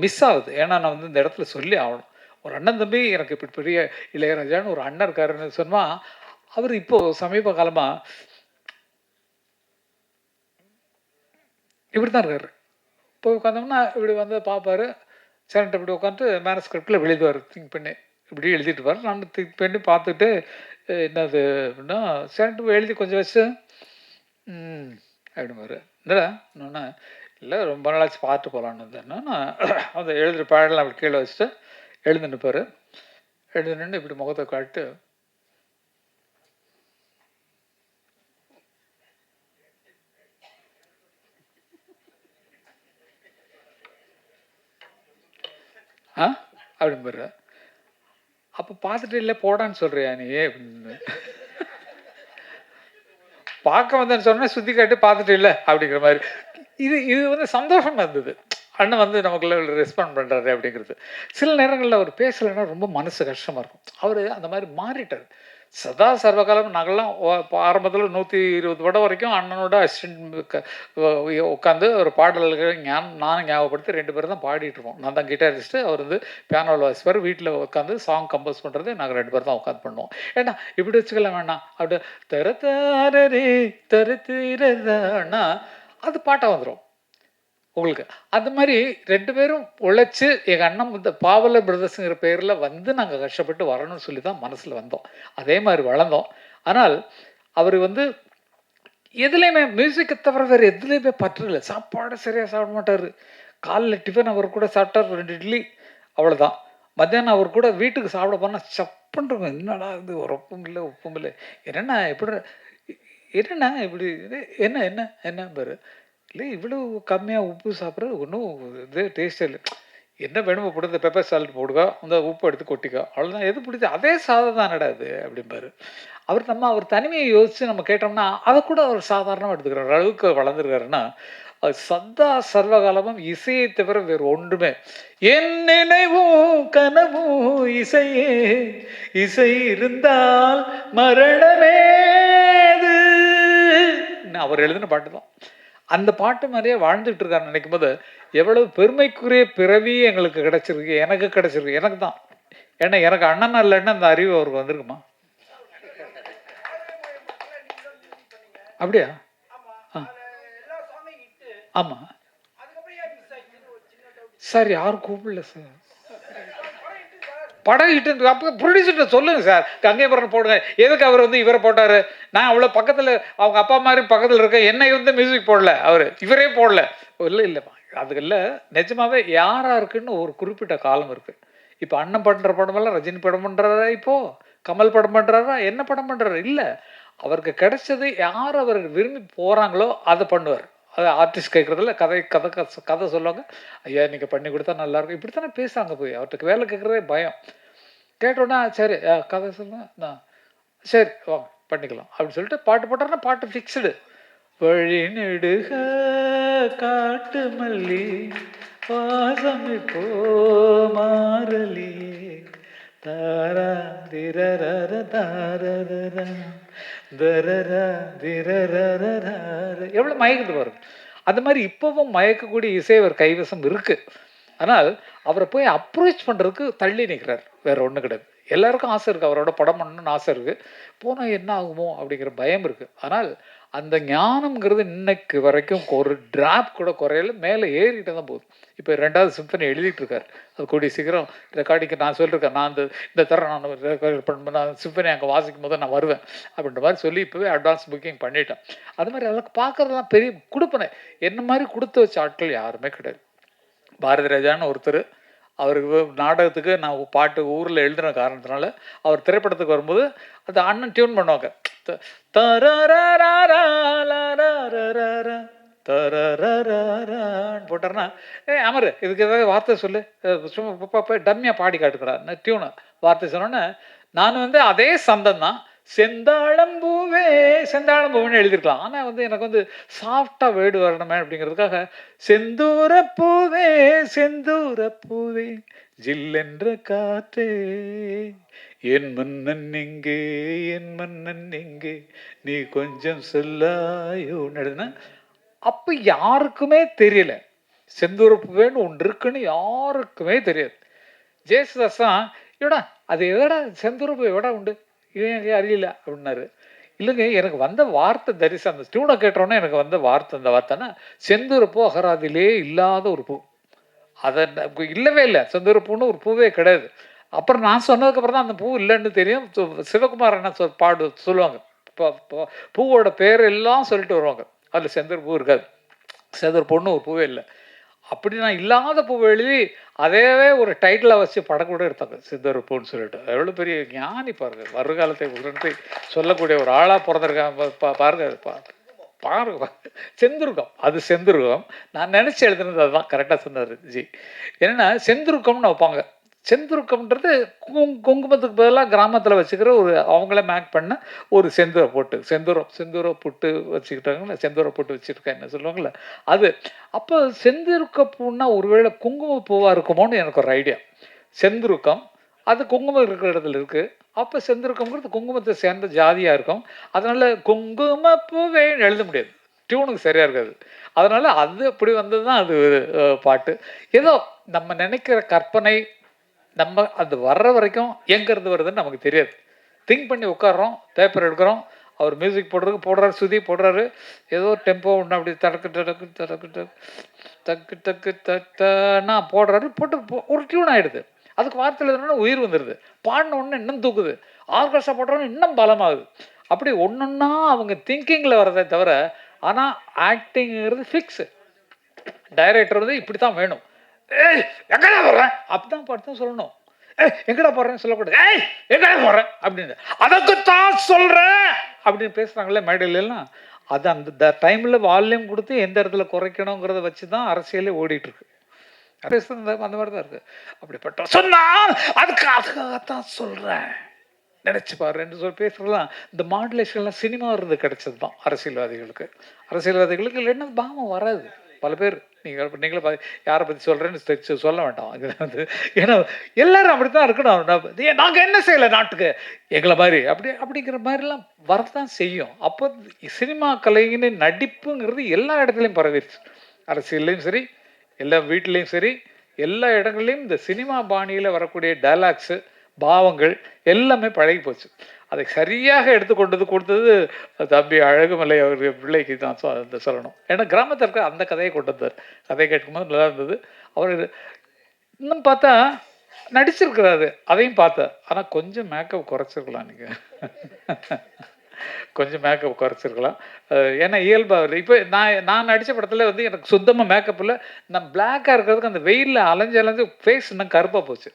மிஸ் ஆகுது. ஏன்னா நான் இந்த இடத்துல சொல்லி ஆகணும். ஒரு அண்ணன் தம்பி எனக்கு இப்படி பெரிய இளையராஜான்னு ஒரு அண்ணன் இருக்காருன்னு சொன்னால், அவர் இப்போது சமீப காலமாக இப்படி தான் இருக்கார். போய் உட்காந்தோம்னா இப்படி பார்ப்பார், சேனட்டை இப்படி உட்காந்துட்டு மேனஸ்கிரிப்டில் எழுதுவார். திங்க் பண்ணி இப்படி எழுதிட்டு இருப்பார். நான் திங்க் பண்ணி பார்த்துட்டு என்னது அப்படின்னா சேனட்டு எழுதி கொஞ்சம் வச்சு அப்படின்பாரு. என்னடா இன்னொன்று இல்லை, ரொம்ப நாளாச்சு பார்த்து போகலான்னு இருந்தேன்னா அந்த எழுதுகிற பாடலாம் அப்படி கீழே வச்சுட்டு எழுந்து நிற்பார். எழுந்து நின்று இப்படி முகத்தை காட்டு அப்படின்பாரு. அப்போ பார்த்துட்டு இல்லை போடான்னு சொல்கிறியா நீ அப்படின்னு பார்க்க வந்தேன்னு சொன்னால் சுற்றி காட்டு பார்த்துட்டு இல்லை அப்படிங்கிற மாதிரி. இது சந்தோஷமாக இருந்தது. அண்ணன் நமக்குள்ள ரெஸ்பாண்ட் பண்ணுறாரு அப்படிங்கிறது. சில நேரங்களில் அவர் பேசலைன்னா ரொம்ப மனசு கஷ்டமாக இருக்கும். அவர் அந்த மாதிரி மாறிட்டார். சதா சர்வகாலம் நாங்கள்லாம் ஆரம்பத்தில் 120 படம் வரைக்கும் அண்ணனோட அசிஸ்டன்ட் உட்காந்து ஒரு பாடல்கள் நானும் ஞாபகப்படுத்தி 2 பேரும் தான் பாடிட்டு இருப்போம். நான் தான் கிட்டாரிஸ்ட்டு, அவர் பியானோவில் வாசிப்பார். வீட்டில் உட்காந்து சாங் கம்போஸ் பண்ணுறது நாங்கள் 2 பேர் தான் உட்காந்து பண்ணுவோம். ஏன்னா இப்படி வச்சுக்கலாம் வேணாம் அப்படி தரத்தாரே தரத்தீரதானா அது பாட்டாக வந்துடும் உங்களுக்கு. அந்த மாதிரி 2 பேரும் உழைச்சி எங்கள் அண்ணன் பாவலர் பிரதர்ஸுங்கிற பேரில் நாங்கள் கஷ்டப்பட்டு வரணும்னு சொல்லி தான் மனசில் வந்தோம். அதே மாதிரி வளர்ந்தோம். ஆனால் அவர் எதுலேயுமே மியூசிக்கை தவிர வேறு எதுலேயுமே பற்றல. சாப்பாடு சரியாக சாப்பிட மாட்டார். காலைல டிஃபன் அவர் கூட சாப்பிட்டார் 2 இட்லி, அவ்வளோதான். மத்தியானம் அவர் கூட வீட்டுக்கு சாப்பிட போனால் சப்புன்ருக்கும். என்னடா இது உரப்பும் இல்லை உப்பும் இல்லை, என்னென்னா எப்படி என்னென்னா இப்படி என்ன என்ன என்ன பாரு இல்லை இவ்வளோ கம்மியாக உப்பு சாப்பிட்றது ஒன்றும் இது டேஸ்ட்டே இல்லை. என்ன வேணுமோ போடுறது, பெப்பர் சால்ட் போடுங்க, அந்த உப்பு எடுத்து கொட்டிக்கோ, அவ்வளோதான். எது பிடிச்சி அதே சாதம் தான் நடாது அப்படிம்பாரு. அவர் தனிமையை யோசித்து நம்ம கேட்டோம்னா அதை கூட அவர் சாதாரணமாக எடுத்துக்கிற அளவுக்கு வளர்ந்துருக்காருன்னா அது சதா சர்வகாலமும் இசையை தவிர வேறு ஒன்றுமே. என் நினைவும் கனவும் இசையே, இசை இருந்தால் மரணமேது அவர் எழுதின பாட்டு தான். அந்த பாட்டு மாதிரியே வாழ்ந்துட்டு இருக்காருன்னு நினைக்கும் போது எவ்வளவு பெருமைக்குரிய பிறவி எங்களுக்கு கிடைச்சிருக்கு. எனக்கு கிடைச்சிருக்கு, எனக்கு தான். ஏன்னா எனக்கு அண்ணன் இல்லைன்னா அந்த அறிவு அவருக்கு வந்திருக்குமா? அப்படியா? ஆமா சார், யாரும் கூப்பிடல சார். படம் ஹிட்டு. அப்போ ப்ரொடியூசர்கிட்ட சொல்லுங்கள் சார், கங்கைபுரம் போடுங்க. எதுக்கு அவர் வந்து இவரை போட்டார்? நான் அவ்வளோ பக்கத்தில் அவங்க அப்பா மாதிரி பக்கத்தில் இருக்க, என்னை வந்து மியூசிக் போடல அவர், இவரே போடல. இல்லை இல்லைம்மா, அதுக்கு இல்லை. நிஜமாவே யாராக இருக்குன்னு ஒரு குறிப்பிட்ட காலம் இருக்குது. இப்போ அண்ணன் பண்ணுற படமெல்லாம் ரஜினி படம் பண்ணுறாரா, இப்போது கமல் படம் பண்ணுறாரா, என்ன படம் பண்ணுறாரு? இல்லை, அவருக்கு கிடைச்சது யார் அவருக்கு விரும்பி போகிறாங்களோ அதை பண்ணுவார். அது ஆர்டிஸ்ட் கேட்குறதில்ல, கதை சொல்லுவாங்க. ஐயா நீங்கள் பண்ணி கொடுத்தா நல்லாயிருக்கும், இப்படி தானே பேசுகிறாங்க. போய் அவர்கிட்ட வேலை கேட்குறதே பயம். கேட்டோன்னா சரி கதை சொல்லுங்க, சரி வாங்க பண்ணிக்கலாம் அப்படின்னு சொல்லிட்டு பாட்டு போட்டாருன்னா பாட்டு ஃபிக்ஸ்டு. வழி நெடுக காட்டு மல்லி வாசம் இப்போ மாறலி தாரா திரரர தாரரர தரரா திரரர. எவ்வளோ மயக்குது பாருங்க. அந்த மாதிரி இப்போவும் மயக்கக்கூடிய இசை அவர் கைவசம் இருக்கு. ஆனால் அவரை போய் அப்ரோச் பண்ணுறதுக்கு தள்ளி நிற்கிறார், வேற ஒன்றும் கிடையாது. எல்லாருக்கும் ஆசை இருக்குது, அவரோட படம் பண்ணணும்னு ஆசை இருக்குது. போனால் என்ன ஆகுமோ அப்படிங்கிற பயம் இருக்குது. ஆனால் அந்த ஞானம்ங்கிறது இன்னைக்கு வரைக்கும் ஒரு டிராப் கூட குறையில, மேலே ஏறிட்டு தான் போகுது. இப்போ 2வது சிம்பனி எழுதிட்டு இருக்காரு. அது கூடிய சீக்கிரம் ரெக்கார்டிங்க்கு நான் சொல்லியிருக்கேன். நான் இந்த தரம் நான் ரெக்கார்ட் பண்ண, நான் சிம்பனி அங்கே வாசிக்கும் போது நான் வருவேன் அப்படின்ற மாதிரி சொல்லி இப்போவே அட்வான்ஸ் புக்கிங் பண்ணிட்டேன். அது மாதிரி அதெல்லாம் பார்க்குறதுலாம் பெரிய கொடுப்பனை. என்ன மாதிரி கொடுத்து வச்ச ஆட்கள் யாருமே கிடையாது. பாரதி ராஜான்னு ஒருத்தர், அவருக்கு நாடகத்துக்கு நான் பாட்டு ஊரில் எழுதுன காரணத்தினால அவர் திரைப்படத்துக்கு வரும்போது அந்த அண்ணன் டியூன் பண்ணுவாங்க. போட்டார்னா, அமர் இதுக்கு ஏதாவது வார்த்தை சொல்லு, சும்மா போய் டம்மியாக பாடி காட்டுக்கிறா டியூனு. வார்த்தை சொன்னோன்னே நான் வந்து அதே சந்தம் தான், செந்தாழம்பூவே செந்தாழம்பூவேன்னு எழுதிருக்கலாம். ஆனால் வந்து எனக்கு வந்து சாஃப்டாக வேர்டு வரணுமே அப்படிங்கிறதுக்காக செந்தூரப்பூவே செந்தூரப்பூவே ஜில்லென்ற காற்றே என் மன்னன் எங்கே என் மன்னன் எங்கே நீ கொஞ்சம் சொல்லாயோன்னு எழுதுனா. அப்போ யாருக்குமே தெரியல செந்தூரப்பூவேன்னு ஒன்று இருக்குன்னு யாருக்குமே தெரியாது. ஜெயசுதாஸ் தான் எடா அது எதடா செந்தூரப்பூ எவடா உண்டு, இவன் எங்கே அறியல அப்படின்னாரு. இல்லைங்க, எனக்கு வந்த வார்த்தை தரிசனம், அந்த ஸ்டூனை கேட்டோன்னே எனக்கு வந்த வார்த்தை, அந்த வார்த்தைன்னா செந்தூரப்பூ அகராதிலே இல்லாத ஒரு பூ. அதை இல்லவே இல்லை, செந்தூரப்பூன்னு ஒரு பூவே கிடையாது. அப்புறம் நான் சொன்னதுக்கப்புறம் தான் அந்த பூ இல்லைன்னு தெரியும். சிவகுமார் என்ன சொல்லுவாங்க, பூவோட பேர் எல்லாம் சொல்லிட்டு வருவாங்க, அதில் செந்தூர் பூ இருக்காது, செந்தூர் பொண்ணு ஒரு பூவே இல்லை. அப்படி நான் இல்லாத பூவை எழுதி அதேவே ஒரு டைட்டிலாக வச்சு படம் கூட எடுத்தாங்க, சித்தருப்புன்னு சொல்லிட்டு. எவ்வளோ பெரிய ஞானி பாருங்க, வருங்காலத்தை உணர்ந்து சொல்லக்கூடிய ஒரு ஆளாக பிறந்திருக்காங்க பாருங்க. பாருங்க செந்துருக்கம், அது செந்துருக்கம். நான் நினச்சி எழுதுனது அதுதான், கரெக்டாக சொன்னார் ஜி. என்னென்னா செந்துருக்கம்னு வைப்பாங்க. செந்துருக்கம்ன்றது குங்குமத்துக்கு பதிலாக கிராமத்தில் வச்சுக்கிற ஒரு அவங்களே மேக் பண்ண ஒரு செந்தூரை போட்டு, செந்தூரை புட்டு வச்சுக்கிட்டாங்களே, செந்தூரை போட்டு வச்சுருக்கேன் என்ன சொல்லுவாங்களே அது. அப்போ செந்துருக்க பூன்னா ஒருவேளை குங்கும பூவாக இருக்குமோன்னு எனக்கு ஒரு ஐடியா. செந்துருக்கம் அது குங்குமம் இருக்கிற இடத்துல இருக்குது. அப்போ செந்துருக்கம்ங்கிறது குங்குமத்தை சேர்ந்த ஜாதியாக இருக்கும். அதனால் குங்கும பூவே எழுத முடியாது, டியூனுக்கு சரியாக இருக்காது. அதனால் அது அப்படி வந்தது தான் அது பாட்டு. ஏதோ நம்ம நினைக்கிற கற்பனை நம்ம அது வர்ற வரைக்கும் எங்கேருந்து வருதுன்னு நமக்கு தெரியாது. திங்க் பண்ணி உட்காடுறோம், பேப்பர் எடுக்கிறோம், அவர் மியூசிக் போடுறாரு, சுதி போடுறாரு, ஏதோ டெம்போ ஒன்று அப்படி தடக்கு டக்கு டக்கு டக்கு டக்கு டக்குன்னா போடுறாரு, போட்டு ஒரு டியூன் ஆகிடுது. அதுக்கு வார்த்தை எழுதுனா உயிர் வந்துடுது, பாடின ஒன்று இன்னும் தூக்குது, ஆர்கெஸ்ட்ரா போடுறோன்னு இன்னும் பலமாகுது. அப்படி ஒன்றுன்னா அவங்க திங்கிங்கில் வரதே தவிர, ஆனால் ஆக்டிங்கிறது ஃபிக்ஸு. டைரக்டர் வந்து இப்படி தான் வேணும், ஏய் எங்கடா போடுறேன் அப்படிதான் பாட்டு தான் சொல்லணும், எங்கடா போடுறேன்னு சொல்லக்கூடாது, ஏய் எங்கடா போடுறேன் அப்படின்னு, அதுக்குத்தான் சொல்கிறேன் அப்படின்னு பேசுகிறாங்களே மேடையிலலாம். அது அந்த டைமில் வால்யூம் கொடுத்து எந்த இடத்துல குறைக்கணுங்கிறத வச்சு தான் அரசியலே ஓடிட்டுருக்கு. பேசுறது அந்த மாதிரி தான் இருக்குது. அப்படிப்பட்ட சொன்னால் அதுக்காகத்தான் சொல்கிறேன் நினச்சி பாருன்னு சொல்லி பேசுகிறதுலாம், இந்த மாடுலேஷன்லாம் சினிமா இருந்து கிடைச்சது தான் அரசியல்வாதிகளுக்கு. அரசியல்வாதிகளுக்கு இல்லைன்னா பாவம் வராது. பல பேர் நீங்களே யாரை பற்றி சொல்கிறேன்னு சொல்ல வேண்டாம். இதில் வந்து ஏன்னா எல்லோரும் அப்படி தான் இருக்கணும். நாங்கள் என்ன செய்யலை நாட்டுக்கு எங்களை மாதிரி அப்படிங்கிற மாதிரிலாம் வரதான் செய்யும். அப்போ சினிமா கலைஞன்னு நடிப்புங்கிறது எல்லா இடத்துலையும் பரவிடுச்சு. அரசியல்லையும் சரி, எல்லா வீட்லேயும் சரி, எல்லா இடங்கள்லையும் இந்த சினிமா பாணியில் வரக்கூடிய டைலாக்ஸு, பாவங்கள் எல்லாமே பழகி போச்சு. அதை சரியாக எடுத்து கொடுத்தது தம்பி அழகுமலை அவருடைய பிள்ளைக்கு தான் சொல்லணும். ஏன்னா கிராமத்தில் இருக்க அந்த கதையை கொண்டு வந்தார். கதையை கேட்கும்போது நல்லா இருந்தது. அவர் இன்னும் பார்த்தா நடிச்சிருக்கிறாரு, அதையும் பார்த்தேன். ஆனா கொஞ்சம் மேக்கப் குறைச்சிருக்கலாம் நீங்க. கொஞ்சம் மேக்கப் குறைச்சிருக்கலாம். ஏன்னா இயல்பா இப்ப நான் நடிச்ச படத்துல வந்து எனக்கு சுத்தமா மேக்கப் இல்ல. நான் பிளாக்கா இருக்கிறதுக்கு அந்த வெயில்ல அலைஞ்சு அலைஞ்சு ஃபேஸ் இன்னும் கருப்பா போச்சு.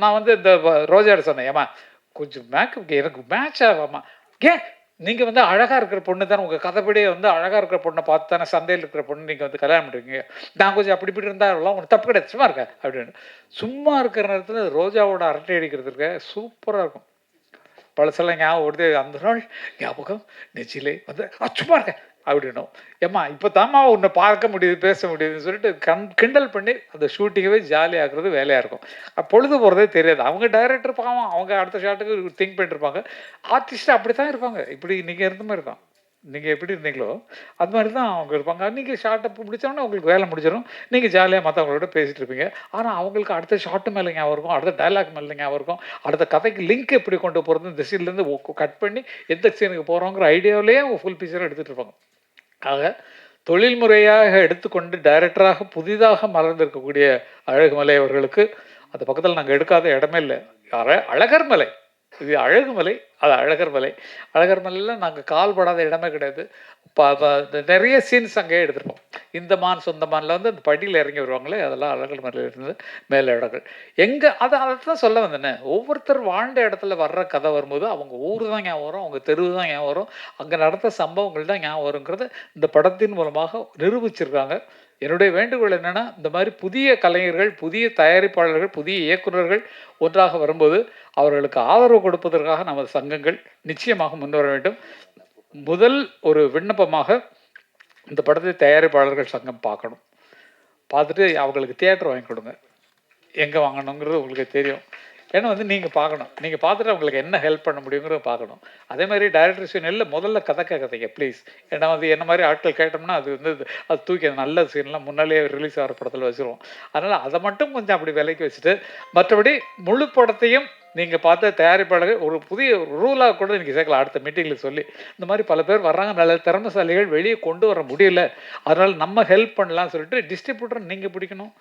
நான் வந்து இந்த ரோஜாட்ட சொன்னேன், ஏம்மா கொஞ்சம் மேக்கப் எனக்கு மேட்ச் ஆகாமா. ஏன் நீங்க வந்து அழகா இருக்கிற பொண்ணு தானே, உங்க கதைப்படியே வந்து அழகா இருக்கிற பொண்ணை பார்த்து தானே சந்தையில் இருக்கிற பொண்ணு நீங்க வந்து கல்யாணம் பண்ணுவீங்க. நான் கொஞ்சம் அப்படி இப்படி இருந்தா உனக்கு தப்பு கிடையாது, சும்மா இருக்க அப்படின்னு. சும்மா இருக்கிற நேரத்துல ரோஜாவோட அரட்டை அடிக்கிறதுக்கு சூப்பரா இருக்கும். பழசெல்லாம் ஞாபகம் வருது. அந்த நாள் ஞாபகம் நெஞ்சிலே வந்து சும்மா இருக்க அப்படின்னும். ஏம்மா இப்போ தாம்மா உன்னை பார்க்க முடியுது, பேச முடியுதுன்னு சொல்லிட்டு கிண்டல் பண்ணி அந்த ஷூட்டிங்கவே ஜாலியாகிறது வேலையாக இருக்கும். பொழுது போகிறதே தெரியாது. அவங்க டைரக்டர் பாவம், அவங்க அடுத்த ஷாட்டுக்கு திங்க் பண்ணிருப்பாங்க. ஆர்டிஸ்ட் அப்படி தான் இருப்பாங்க. இப்படி நீங்கள் இருந்த மாதிரி தான். நீங்கள் எப்படி இருந்தீங்களோ அது மாதிரி தான் அவங்க இருப்பாங்க. நீங்கள் ஷார்ட்டை பிடிச்சோன்னா உங்களுக்கு வேலை முடிச்சிடும். நீங்கள் ஜாலியாக மற்றவங்களோட பேசிகிட்டு இருப்பீங்க. ஆனால் அவங்களுக்கு அடுத்த ஷார்ட்டு மேலே ஞாபகம் இருக்கும், அடுத்த டைலாக் மேலே ஞாபகம் இருக்கும், அடுத்த கதைக்கு லிங்க் எப்படி கொண்டு போகிறது, இந்த சீன்லேருந்து கட் பண்ணி எந்த சீனுக்கு போகிறோங்கிற ஐடியாவிலேயே அவங்க ஃபுல் பிக்சரை எடுத்துகிட்டு இருப்பாங்க. ஆக தொழில்முறையாக எடுத்துக்கொண்டு டைரக்டராக புதிதாக மலர்ந்திருக்கக்கூடிய அழகுமலை அவர்களுக்கு அந்த பக்கத்தில் நாங்கள் எடுக்காத இடமே இல்லை. அழகர் மலை, இது அழகுமலை, அது அழகர் மலை. அழகர் மலையில் நாங்கள் கால் படாத இடமே கிடையாது. நிறைய சீன்ஸ் அங்கேயே எடுத்திருப்போம். இந்த மான் சொந்த மானில் வந்து அந்த படியில் இறங்கி வருவாங்களே, அதெல்லாம் அழகர் மலையில் இருந்து மேலே இடங்கள் எங்கே அதை தான் சொல்ல வந்தேனே. ஒவ்வொருத்தர் வாழ்ந்த இடத்துல வர்ற கதை வரும்போது அவங்க ஊர் தான் ஞாபகம் வரும், அவங்க தெருவு தான் ஞாபகம் வரும், அங்கே நடந்த சம்பவங்கள் தான் ஞாபகம் வருங்கிறது இந்த படத்தின் மூலமாக நிரூபிச்சிருக்காங்க. என்னுடைய வேண்டுகோள் என்னென்னா, இந்த மாதிரி புதிய கலைஞர்கள், புதிய தயாரிப்பாளர்கள், புதிய இயக்குநர்கள் ஒன்றாக வரும்போது அவர்களுக்கு ஆதரவு கொடுப்பதற்காக நமது சங்கங்கள் நிச்சயமாக முன்வர வேண்டும். முதல் ஒரு விண்ணப்பமாக இந்த படத்தை தயாரிப்பாளர்கள் சங்கம் பார்க்கணும். பார்த்துட்டு அவங்களுக்கு தியேட்டர் வாங்கி கொடுங்க. எங்கே வாங்கணுங்கிறது உங்களுக்கு தெரியும். ஏன்னா வந்து நீங்கள் பார்க்கணும். நீங்கள் பார்த்துட்டு அவங்களுக்கு என்ன ஹெல்ப் பண்ண முடியுங்கிறத பார்க்கணும். அதே மாதிரி டைரக்டர்ஸ் யூனியனில் முதல்ல கதை கேட்காதீங்க ப்ளீஸ். ஏன்னா வந்து என்ன மாதிரி ஆட்கள் கேட்டோம்னா அது வந்து அது தூக்கி நல்ல சீன்லாம் முன்னாலேயே ரிலீஸ் ஆகிற படத்தில் வச்சுருவோம். அதனால் அதை மட்டும் கொஞ்சம் அப்படி விலைக்கு வச்சுட்டு, மற்றபடி முழு படத்தையும் நீங்கள் பார்த்த தயாரிப்பாளர்கள் ஒரு புதிய ரூலாக கூட நீங்கள் சேர்க்கலாம். அடுத்த மீட்டிங்கில் சொல்லி இந்த மாதிரி பல பேர் வர்றாங்க, நல்ல திறமைசாலிகள் வெளியே கொண்டு வர முடியல, அதனால் நம்ம ஹெல்ப் பண்ணலாம்னு சொல்லிட்டு டிஸ்ட்ரிபியூட்டர் நீங்கள் பிடிக்கணும்.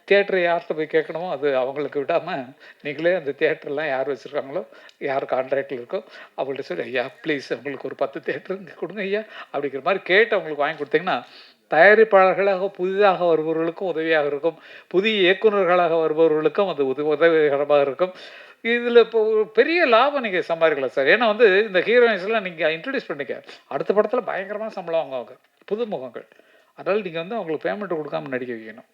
தியேட்டரை யார்கிட்ட போய் கேட்கணுமோ அது அவங்களுக்கு விடாமல் நீங்களே அந்த தியேட்டர்லாம் யார் வச்சுருக்காங்களோ, யார் கான்ட்ராக்டில் இருக்கோ அவங்கள்ட்ட சொல்லி, ஐயா ப்ளீஸ் உங்களுக்கு ஒரு 10 தியேட்டர் இங்கே கொடுங்க ஐயா அப்படிங்கிற மாதிரி கேட்டு அவங்களுக்கு வாங்கி கொடுத்தீங்கன்னா தயாரிப்பாளர்களாக புதிதாக வருபவர்களுக்கும் உதவியாக இருக்கும், புதிய இயக்குநர்களாக வருபவர்களுக்கும் அது உதவிகரமாக இருக்கும். இதில் இப்போ ஒரு பெரிய லாபம் நீங்கள் சம்பாதிக்கலாம் சார். ஏன்னா வந்து இந்த ஹீரோயின்ஸ்லாம் நீங்கள் இன்ட்ரடியூஸ் பண்ணிக்க, அடுத்த படத்தில் பயங்கரமாக சம்பளம் வாங்குவாங்க புதுமுகங்கள். அதனால் நீங்கள் வந்து அவங்களுக்கு பேமெண்ட் கொடுக்காமல் நடிக்க வைக்கணும்.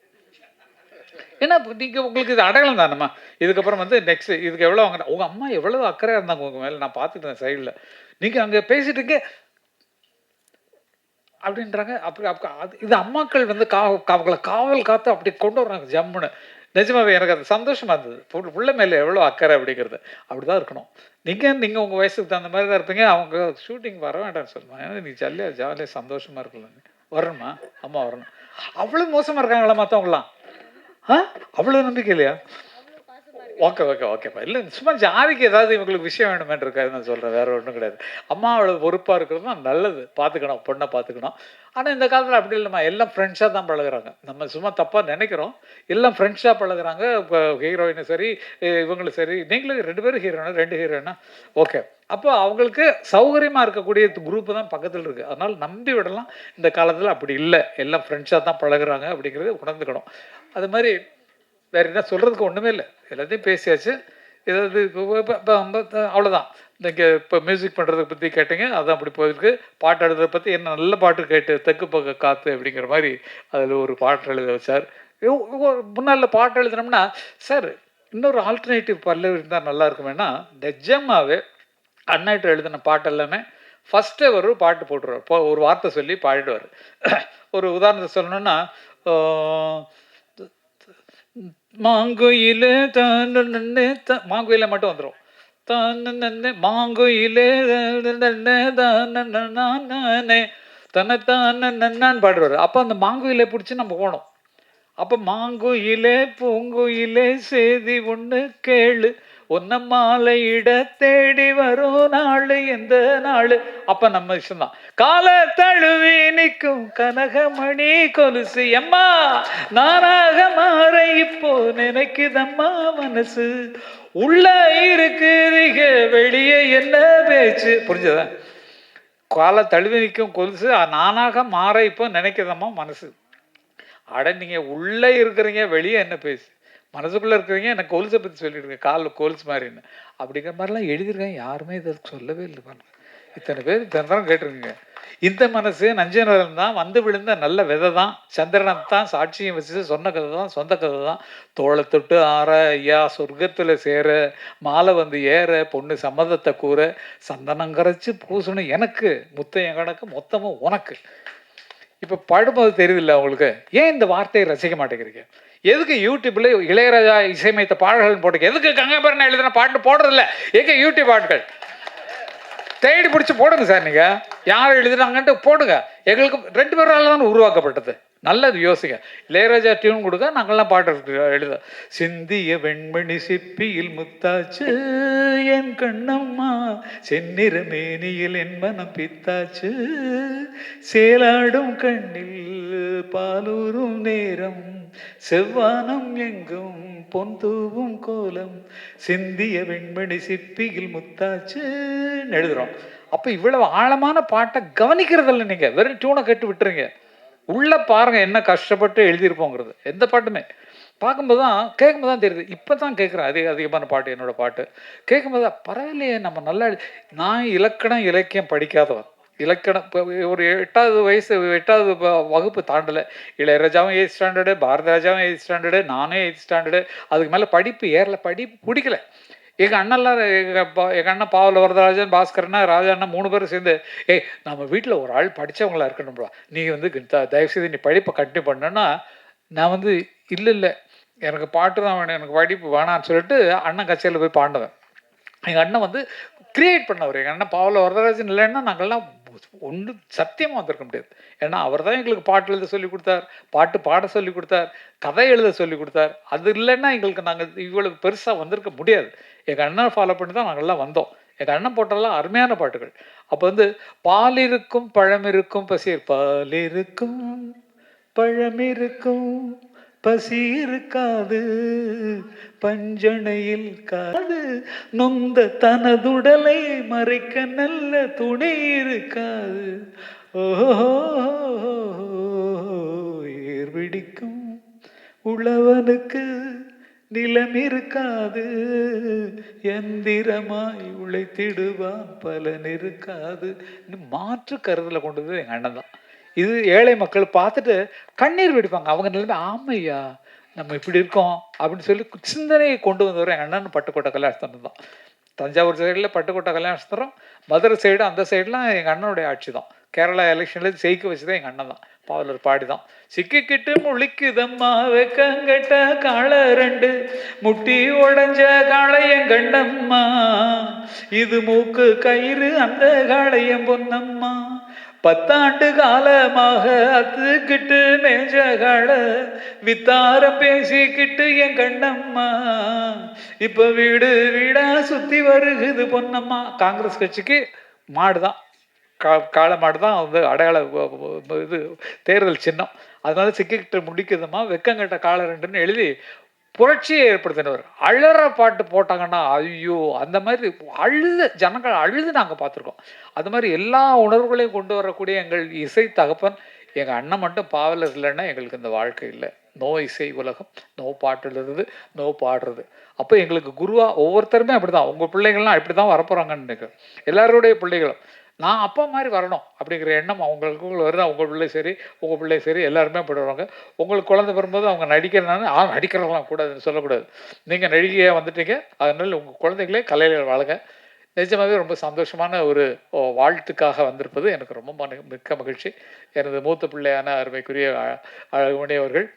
ஏன்னா நீங்கள் உங்களுக்கு இது அடையாளம் தானம்மா. இதுக்கப்புறம் வந்து நெக்ஸ்ட் இதுக்கு எவ்வளோ வாங்கினா உங்கள் அம்மா எவ்வளோ அக்கறையாக இருந்தாங்க உங்கள் மேலே, நான் பார்த்துட்டேன் சைடில். நீங்கள் அங்கே பேசிட்டுருங்க அப்படின்றாங்க. அப்படி அது இது அம்மாக்கள் வந்து அவங்கள காவல் காத்து அப்படி கொண்டு வர்றாங்க ஜம்முன்னு. நிஜமாவே எனக்கு அது சந்தோஷமாக இருந்தது. புள்ள மேலே எவ்வளோ அக்கறை அப்படிங்கிறது அப்படி தான் இருக்கணும். நீங்கள் உங்கள் வயசுக்கு தகுந்த மாதிரி தான் இருப்பீங்க. அவங்க ஷூட்டிங் வர வேண்டாம்னு சொல்லுவாங்க. ஏன்னா நீ ஜாலியாக சந்தோஷமாக இருக்கலாம். வரணுமா அம்மா வரணும். அவ்வளோ மோசமாக இருக்காங்களா மற்றவங்களாம்? அவ்வளோ நம்பிக்கை இல்லையா? ஓகேப்பா. இல்லை சும்மா ஜாதிக்கு ஏதாவது இவங்களுக்கு விஷயம் வேணுமேன்னு இருக்காது நான் சொல்கிறேன், வேற ஒன்றும் கிடையாது. அம்மா அவ்வளோ பொறுப்பாக இருக்கிறது தான் நல்லது. பார்த்துக்கணும், பொண்ணை பார்த்துக்கணும். ஆனால் இந்த காலத்தில் அப்படி இல்லைம்மா, எல்லாம் ஃப்ரெண்ட்ஸாக தான் பழகுறாங்க. நம்ம சும்மா தப்பாக நினைக்கிறோம். எல்லாம் ஃப்ரெண்ட்ஸாக பழகுறாங்க. இப்போ ஹீரோயினும் சரி, இவங்களும் சரி. நீங்களும் 2 பேரும் ஹீரோயினா 2 ஹீரோயினா ஓகே. அப்போ அவங்களுக்கு சௌகரியமாக இருக்கக்கூடிய குரூப்பு தான் பக்கத்தில் இருக்குது. அதனால் நம்பி விடலாம். இந்த காலத்தில் அப்படி இல்லை, எல்லாம் ஃப்ரெண்ட்ஸாக தான் பழகுறாங்க அப்படிங்கிறது உணர்ந்துக்கணும். அது மாதிரி வேறு என்ன சொல்கிறதுக்கு ஒன்றுமே இல்லை, எல்லாத்தையும் பேசியாச்சு. ஏதாவது இப்போ அவ்வளோதான். நீங்கள் இப்போ மியூசிக் பண்ணுறதை பற்றி கேட்டீங்க, அதுதான் அப்படி போயிருக்கு. பாட்டு எழுதுறதை பற்றி என்ன நல்ல பாட்டு கேட்டு தெற்கு பக்க காற்று அப்படிங்கிற மாதிரி அதில் ஒரு பாட்டு எழுத வச்சார். முன்னால் பாட்டு எழுதுனோம்னா சார் இன்னொரு ஆல்டர்னேட்டிவ் பல்லவி இருந்தால் நல்லா இருக்குமேனா, நிஜமாகவே அண்ணாயிட்டு எழுதின பாட்டு எல்லாமே ஃபஸ்ட்டே ஒரு பாட்டு போட்டுருவார். இப்போ ஒரு வார்த்தை சொல்லி பாடிடுவார். ஒரு உதாரணத்தை சொல்லணுன்னா, மாங்குயிலே மாங்குயில மட்டும் வந்துடும். மாங்குயிலே தன்னைத்தானே பாடுவார். அப்போ அந்த மாங்குயிலை பிடிச்சி நம்ம போனோம். அப்போ மாங்குயிலே பூங்குயிலே செய்தி ஒன்று கேளு, ஒன்னம்மாலையிட தேடி வரும் நாள் எந்த நாள். அப்ப நம்ம இஷ்டம்தான். கால தழுவி நிற்கும் கனகமணி கொலுசு எம்மா நானாக மாற இப்போ நினைக்குதம்மா மனசு. உள்ள இருக்குதுக வெளியே என்ன பேச்சு. புரிஞ்சதா? கால தழுவி நிற்கும் கொலுசு நானாக மாற இப்போ நினைக்குதம்மா மனசு. அட நீங்க உள்ள இருக்கிறீங்க வெளியே என்ன பேசு. மனசுக்குள்ள இருக்கிறீங்க எனக்கு கொலுசை பற்றி சொல்லிடுங்க காலில் கொலுசு மாதிரின்னு. அப்படிங்கிற மாதிரிலாம் எழுதியிருக்கேன். யாருமே இதை சொல்லவே இல்லை பாருங்க. இத்தனை பேர் இத்தனை தரம் கேட்டிருக்கீங்க. இந்த மனசு நஞ்சனரன் தான் வந்து விழுந்த நல்ல விதை தான். சந்திரனை தான் சாட்சியம் வச்சு சொன்ன கதை தான் சொந்த கதை தான். தோளை தொட்டு ஆற ஐயா சொர்க்கத்தில் சேர மாலை வந்து ஏற பொண்ணு சம்மதத்தை கூற சந்தனம் கரைச்சி பூசணும் எனக்கு முத்தையன் கணக்கு மொத்தமும் உனக்கு. இப்போ பாடும்போது தெரியுதில்ல உங்களுக்கு. ஏன் இந்த வார்த்தையை ரசிக்க மாட்டேங்கிறீங்க? எதுக்கு யூடியூப்ல இளையராஜா இசையமைத்த பாடல்கள் போட்டு எதுக்கு கங்கபரண எழுதின பாட்டு போடுறதில்ல? எங்க யூடியூப் பாட்டுகள் தேடி பிடிச்சி போடுங்க சார். நீங்க யார் எழுதுனாங்கன்ட்டு போடுங்க. எங்களுக்கு 2 பேரால தான் உருவாக்கப்பட்டது. நல்லது யோசிங்க. இளையராஜா டியூன் கொடுக்க நாங்கள்லாம் பாட்டு எழுத. சிந்திய வெண்மணி சிப்பியில் முத்தாச்சு என் கண்ணம்மா செந்நிற மேனியில் என் மனம் பித்தாச்சு சேலாடும் கண்ணில் பாலூரும் நேரம் செவ்வானம் எங்கும் பொன் தூவும் கோலம் சிந்திய வெண்மணி சிப்பியில் முத்தாச்சு எழுதுறோம். அப்ப இவ்வளவு ஆழமான பாட்டை கவனிக்கிறதில்ல. நீங்க வெறும் டியூனை கேட்டு விட்டுருங்க. உள்ள பாருங்க என்ன கஷ்டப்பட்டு எழுதியிருப்போங்கிறது. எந்த பாட்டுமே பார்க்கும்போது தான் கேட்கும்போது தான் தெரியுது. இப்போ தான் கேட்குறேன் அதிகமான பாட்டு. என்னோட பாட்டு கேட்கும்போது பரவாயில்லையே நம்ம நல்லா. நான் இலக்கணம் இலக்கியம் படிக்காதவன். இலக்கணம் இப்போ ஒரு 8வது வயசு 8வது வகுப்பு தாண்டலை. இளையராஜாவும் 8th ஸ்டாண்டர்டு, பாரதிராஜாவும் 8th ஸ்டாண்டர்டு, நானே 8th ஸ்டாண்டர்டு. அதுக்கு மேலே படிப்பு ஏறல. படிப்பு பிடிக்கல. எங்கள் அண்ணெல்லாம் எங்கள் அண்ணன் பாவல வரதராஜன் பாஸ்கரனா ராஜா அண்ணன் 3 பேரும் சேர்ந்து நம்ம வீட்டில் ஒரு ஆள் படித்தவங்களா இருக்கணும்ப்பா, நீ வந்து தயவுசெய்து நீ படிப்பை கண்டினியூ பண்ணனா. நான் வந்து இல்லை எனக்கு பாட்டு தான் வேணும், எனக்கு படிப்பு வேணான்னு சொல்லிட்டு அண்ணன் கச்சேரியில் போய் பாண்டுவேன். எங்கள் அண்ணன் வந்து கிரியேட் பண்ணவர். எங்கள் அண்ணன் பாவல வரதராஜன் இல்லைன்னா நாங்கள்லாம் ஒன்று சத்தியமாக வந்திருக்க முடியாது. ஏன்னா அவர் தான் எங்களுக்கு பாட்டு எழுத சொல்லி கொடுத்தார், பாட்டு பாட சொல்லி கொடுத்தார், கதை எழுத சொல்லி கொடுத்தார். அது இல்லைன்னா எங்களுக்கு நாங்கள் இவ்வளவு பெருசாக வந்திருக்க முடியாது. எங்கள் அண்ணனை ஃபாலோ பண்ணி தான் நாங்கள்லாம் வந்தோம். எங்கள் அண்ணன் போட்டெல்லாம் அருமையான பாட்டுகள். அப்போ வந்து பால் இருக்கும் பழம் இருக்கும் பசிர் பால் இருக்கும் பழம் இருக்கும் பசி இருக்காது பஞ்சனையில் காது நொந்த தனதுடலை மறைக்க நல்ல துணை இருக்காது. ஓஹோ ஏர்பிடிக்கும் உழவனுக்கு நிலம் இருக்காது எந்திரமாய் உழைத்திடுவான் பலன் இருக்காது. மாற்று கருதலை கொண்டது எங்கள் அண்ணன் தான். இது ஏழை மக்கள் பார்த்துட்டு கண்ணீர் வெடிப்பாங்க. அவங்க நிலைமை ஆமையா நம்ம இப்படி இருக்கோம் அப்படின்னு சொல்லி சிந்தனையை கொண்டு வந்தவர் எங்கள் அண்ணன் பட்டுக்கோட்டை கல்யாணஸ்தரம் தான். தஞ்சாவூர் சைடில் பட்டுக்கோட்டை கல்யாணஸ்தரம், மதுரை சைடு அந்த சைடெலாம் எங்கள் அண்ணனுடைய ஆட்சி தான். கேரளா எலெக்ஷனில் ஜெயிக்க வச்சுதான் எங்கள் அண்ணன் தான். பாவலர் பாடி தான் சிக்கிக்கிட்டு முழிக்குதம்மா வெக்கங்கட்ட காளை 2 முட்டி உடஞ்ச காளையன் கண்டம்மா இது மூக்கு கயிறு அந்த காளையன் பொன்னம்மா 10 ஆண்டு காலமாக அத்துக்கிட்டு மேஞ்ச காளை வித்தாரம் பேசிக்கிட்டு என் கண்ணம்மா இப்ப வீடு வீடா சுத்தி வருகுது பொன்னம்மா. காங்கிரஸ் கட்சிக்கு மாடுதான், காளை மாடு தான் வந்து அடையாள இது தேர்தல் சின்னம். அதனால சிக்கிக்கிட்டு முடிக்குதுமா வெக்கங்கட்ட காளை 2ன்னு எழுதி புரட்சியை ஏற்படுத்தினவர். அழற பாட்டு போட்டாங்கன்னா ஐயோ அந்த மாதிரி அழுது ஜனங்கள் அழுது நாங்கள் பார்த்துருக்கோம். அது மாதிரி எல்லா உணர்வுகளையும் கொண்டு வரக்கூடிய எங்கள் இசை தகப்பன் எங்கள் அண்ணன் மட்டும் பாவலர் இல்லைன்னா எங்களுக்கு இந்த வாழ்க்கை இல்லை. நோ இசை உலகம், நோ பாட்டு எழுதுறது, நோ பாடுறது. அப்போ எங்களுக்கு குருவா ஒவ்வொருத்தருமே அப்படி தான். உங்கள் பிள்ளைகள்லாம் அப்படி தான் வரப்போகிறாங்கன்னு நினைக்கிறேன். எல்லாருடைய பிள்ளைகளும் நான் அப்பா மாதிரி வரணும் அப்படிங்கிற எண்ணம் அவங்களுக்கு வருது. உங்கள் பிள்ளை சரி, உங்கள் பிள்ளை சரி, எல்லாருமே படுவாங்க. உங்களுக்கு குழந்தை வரும்போது அவங்க நடிக்கிறனால நடிக்கிறவங்களாம் கூடாதுன்னு சொல்லக்கூடாது. நீங்கள் நடிகையாக வந்துட்டீங்க, அதனால உங்கள் குழந்தைகளே கலையில் வளங்க. நிஜமாகவே ரொம்ப சந்தோஷமான ஒரு வாழ்த்துக்காக வந்திருப்பது எனக்கு ரொம்ப மிக்க மகிழ்ச்சி. எனது மூத்த பிள்ளையான அருமைக்குரிய அழகுமணி அவர்கள்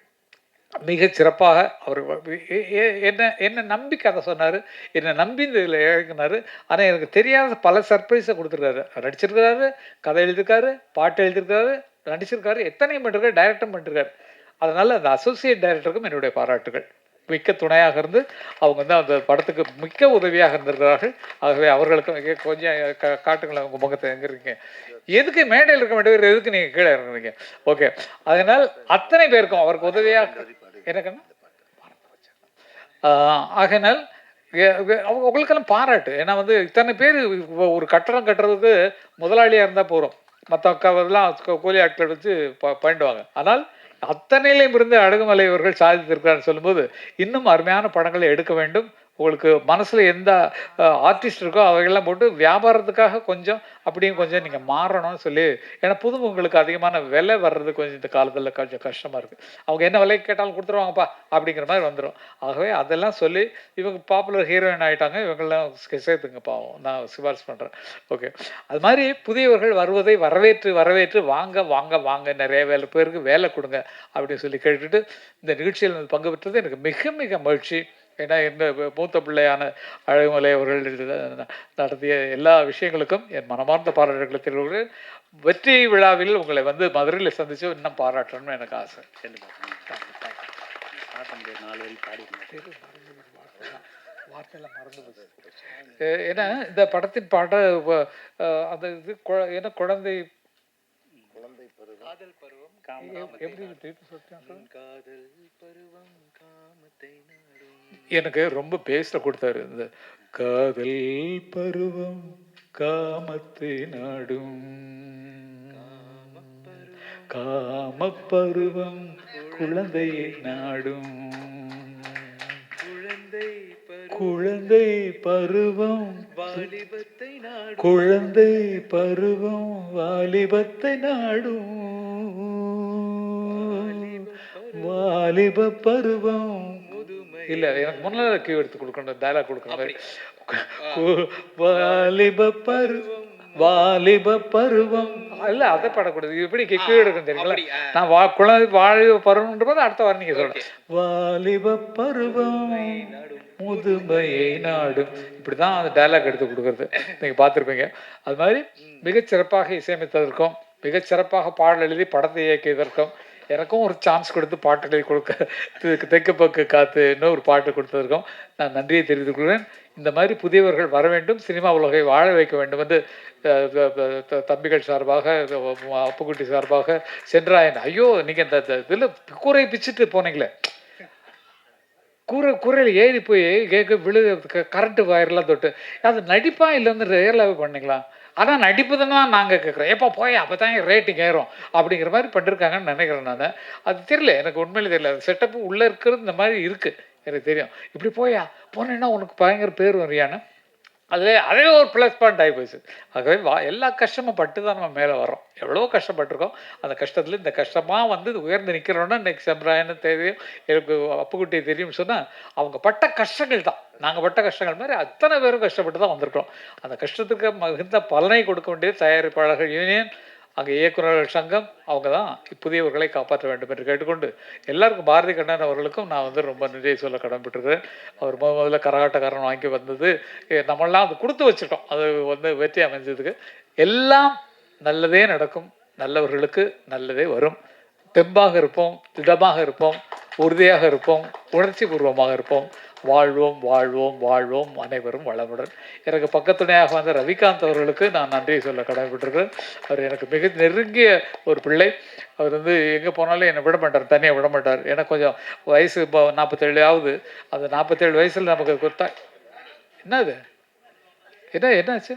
மிகச் சிறப்பாக அவர் என்ன நம்பி கதை சொன்னார், என்னை நம்பி இந்த இதில் இழக்கினார். ஆனால் எனக்கு தெரியாத பல சர்ப்ரைஸை கொடுத்துருக்காரு. நடிச்சிருக்காரு, கதை எழுதியிருக்காரு, பாட்டு எழுதியிருக்காரு, நடிச்சிருக்காரு, எத்தனையும் பண்ணிருக்காரு, டைரக்டும் பண்ணிருக்காரு. அதனால் அந்த அசோசியேட் டைரக்டருக்கும் என்னுடைய பாராட்டுகள். மிக்க துணையாக இருந்து அவங்க வந்து அந்த படத்துக்கு மிக்க உதவியாக இருந்திருக்கிறார்கள். ஆகவே அவர்களுக்கும் கொஞ்சம் காட்டுங்களேன் உங்கள் முகத்தை, எங்கே இருக்கீங்க, எதுக்கு மேடையில் இருக்க வேண்டியவர், எதுக்கு நீங்கள் கீழே இறங்குறீங்க? ஓகே, அதனால் அத்தனை பேருக்கும் அவருக்கு உதவியாக எனக்குன்னா ஆகையினால் உங்களுக்கெல்லாம் பாராட்டு. ஏன்னா வந்து இத்தனை பேர் ஒரு கட்டடம் கட்டுறதுக்கு முதலாளியாக இருந்தால் போகிறோம், மற்ற அக்காவெல்லாம் கூலி ஆட்கள் வச்சு பண்ணிடுவாங்க. ஆனால் அத்தனையிலையும் இருந்து அழகுமலை அவர்கள் சாதித்திருக்கிறான்னு சொல்லும்போது இன்னும் அருமையான படங்களை எடுக்க வேண்டும். உங்களுக்கு மனசில் எந்த ஆர்டிஸ்ட் இருக்கோ அவைகள்லாம் போட்டு வியாபாரத்துக்காக கொஞ்சம் அப்படியும் கொஞ்சம் நீங்கள் மாறணும்னு சொல்லி, ஏன்னா புதுமுகங்களுக்கு அதிகமான விலை வர்றது கொஞ்சம் இந்த காலத்தில் கொஞ்சம் கஷ்டமாக இருக்குது. அவங்க என்ன விலை கேட்டாலும் கொடுத்துருவாங்கப்பா அப்படிங்கிற மாதிரி வந்துடும். ஆகவே அதெல்லாம் சொல்லி இவங்க பாப்புலர் ஹீரோயின் ஆகிட்டாங்க, இவங்கெல்லாம் சேர்த்துங்க பாவம், நான் சிபாரிசு பண்ணுறேன். ஓகே, அது மாதிரி புதியவர்கள் வருவதை வரவேற்று வாங்க வாங்க வாங்க, நிறைய பேருக்கு வேலை கொடுங்க அப்படின்னு சொல்லி கேட்டுட்டு இந்த நிகழ்ச்சியில் பங்கு பெற்றது எனக்கு மிக மிக மகிழ்ச்சி. ஏன்னா எந்த மூத்த பிள்ளையான அழகுமலை அவர்கள் நடத்திய எல்லா விஷயங்களுக்கும் என் மனமார்ந்த பாராட்டுகளை தெரிவிக்கிறேன். வெற்றி விழாவில் உங்களை வந்து மதுரையில் சந்திச்சு இன்னும் பாராட்டணும்னு எனக்கு ஆசை. வார்த்தையெல்லாம் மறந்து போச்சு. ஏன்னா இந்த படத்தின் பாட்ட அந்த இது என்ன குழந்தை எனக்கு ரொம்ப பேச கொடுத்தாரு. இந்த காதல் பருவம் காமத்தை நாடும், காம பருவம் குழந்தையை நாடும், குழந்தை பருவம் வாலிபத்தை நாடும், குழந்தை பருவம் வாலிபத்தை நாடும், வாலிப பருவம் இல்ல எனக்கு முன்னால கீ எடுத்து கொடுக்கணும், டயலாக் கொடுக்கணும் மாதிரி. வாலிப பருவம் வாலிப பருவம் இல்ல, அதை பாடக்கூடாது, எப்படி கீழே எடுக்கணும் தெரியுங்களா? நான் குழந்தை வாலிப பருவம்ன்ற போது அடுத்த வாரம் நீங்க சொல்றேன். வாலிப பருவம் முதுமையை நாடும், இப்படிதான் அந்த டயலாக் எடுத்து கொடுக்கறது நீங்க பார்த்துருப்பீங்க. அது மாதிரி மிகச்சிறப்பாக இசையமைத்ததற்கும் மிகச்சிறப்பாக பாடல் எழுதி படத்தை இயக்கியதற்கும் எனக்கும் ஒரு சான்ஸ் கொடுத்து பாட்டுகளை கொடுக்க தெற்கு பக்கு காத்து இன்னும் ஒரு பாட்டு கொடுத்ததற்கும் நான் நன்றியை தெரிவித்துக் கொள்கிறேன். இந்த மாதிரி புதியவர்கள் வர வேண்டும், சினிமா உலகை வாழ வைக்க வேண்டும் என்று தம்பிகள் சார்பாக, அப்புக்குட்டி சார்பாக, சென்றாயன், ஐயோ நீங்கள் இந்த இதில் கூரை பிச்சுட்டு போனீங்களே, கூரையில் ஏறி போய் கரண்ட்டு வயர்லாம் தொட்டு, அது நடிப்பா இல்லை வந்து ரியலாகவே பண்ணிங்களா? ஆனால் நடிப்பு தானே நாங்கள் கேட்குறோம், எப்போ போய் அப்போ தான் ரேட்டிங் ஏறும் அப்படிங்கிற மாதிரி பண்ணிருக்காங்கன்னு நினைக்கிறேன் நான். அது தெரியல, எனக்கு உண்மையிலே தெரியல. செட்டப்பு உள்ளே இருக்கிறது இந்த மாதிரி இருக்குது எனக்கு தெரியும். இப்படி போனேன்னா உனக்கு பயங்கர பேர் வரியான்னு அதே ஒரு ப்ளஸ் பாயிண்ட் ஆகி போச்சு. ஆகவே எல்லா கஷ்டமும் பட்டு தான் நம்ம மேலே வரோம். எவ்வளோ கஷ்டப்பட்டிருக்கோம், அந்த கஷ்டத்தில் இந்த கஷ்டமாக வந்து உயர்ந்து நிற்கிறோன்னா இன்னைக்கு செம்பராயன்னு தெரியும், எனக்கு அப்புக்குட்டி தெரியும்னு சொன்னால் அவங்க பட்ட கஷ்டங்கள் தான் நாங்கள் பட்ட கஷ்டங்கள் மாதிரி அத்தனை பேரும் கஷ்டப்பட்டு தான் வந்திருக்கிறோம். அந்த கஷ்டத்துக்கு மிகுந்த பலனை கொடுக்க வேண்டியது தயாரிப்பாளர்கள் யூனியன், அங்கே இயக்குநர்கள் சங்கம், அவங்க தான் புதியவர்களை காப்பாற்ற வேண்டும் என்று கேட்டுக்கொண்டு எல்லாருக்கும் பாரதி கண்ணன் அவர்களுக்கும் நான் வந்து ரொம்ப நன்றியை சொல்ல கடமைப்பட்டிருக்கிறேன். அவர் முதல்ல கரகாட்டக்காரன் வாங்கி வந்தது நம்மளாம் அது கொடுத்து வச்சுட்டோம், அது வந்து வெற்றி அமைஞ்சதுக்கு. எல்லாம் நல்லதே நடக்கும், நல்லவர்களுக்கு நல்லதே வரும். தெம்பாக இருப்போம், திடமாக இருப்போம், உறுதியாக இருப்போம், உணர்ச்சி பூர்வமாக இருப்போம். வாழ்வோம் வாழ்வோம் வாழ்வோம், அனைவரும் வளமுடன். எனக்கு பக்கத்துணையாக வந்த ரவிகாந்த் அவர்களுக்கு நான் நன்றியை சொல்ல கடமைப்பட்டிருக்கிறேன். அவர் எனக்கு மிக நெருங்கிய ஒரு பிள்ளை. அவர் வந்து எங்கே போனாலும் என்னை விட மாட்டார், தனியாக விட மாட்டார். எனக்கு கொஞ்சம் வயசு இப்போ 47 ஆகுது. அந்த 47 வயசில் நமக்கு கொடுத்தா என்னது என்னாச்சு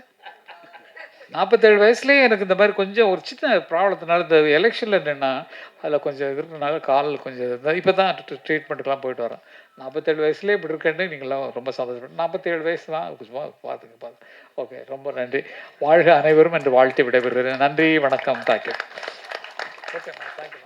47 வயசுலேயே எனக்கு இந்த மாதிரி கொஞ்சம் ஒரு சின்ன ப்ராப்ளத்தினால இந்த எலெக்ஷனில் நின்னா அதில் கொஞ்சம் இருக்கிறதுனால காலில் கொஞ்சம் இப்போ தான் ட்ரீட்மெண்ட்டுக்கெலாம் போயிட்டு வரேன். 47 வயசுலேயே இப்படி இருக்கேன்னு நீங்களாம் ரொம்ப சந்தோஷப்படும். 47 வயசு தான் சும்மா பார்த்துங்க. ஓகே, ரொம்ப நன்றி. வாழ்க அனைவரும் என்று வாழ்த்து விடைபெறுகிறேன். நன்றி, வணக்கம், தேங்க்யூ. Okay, thank you.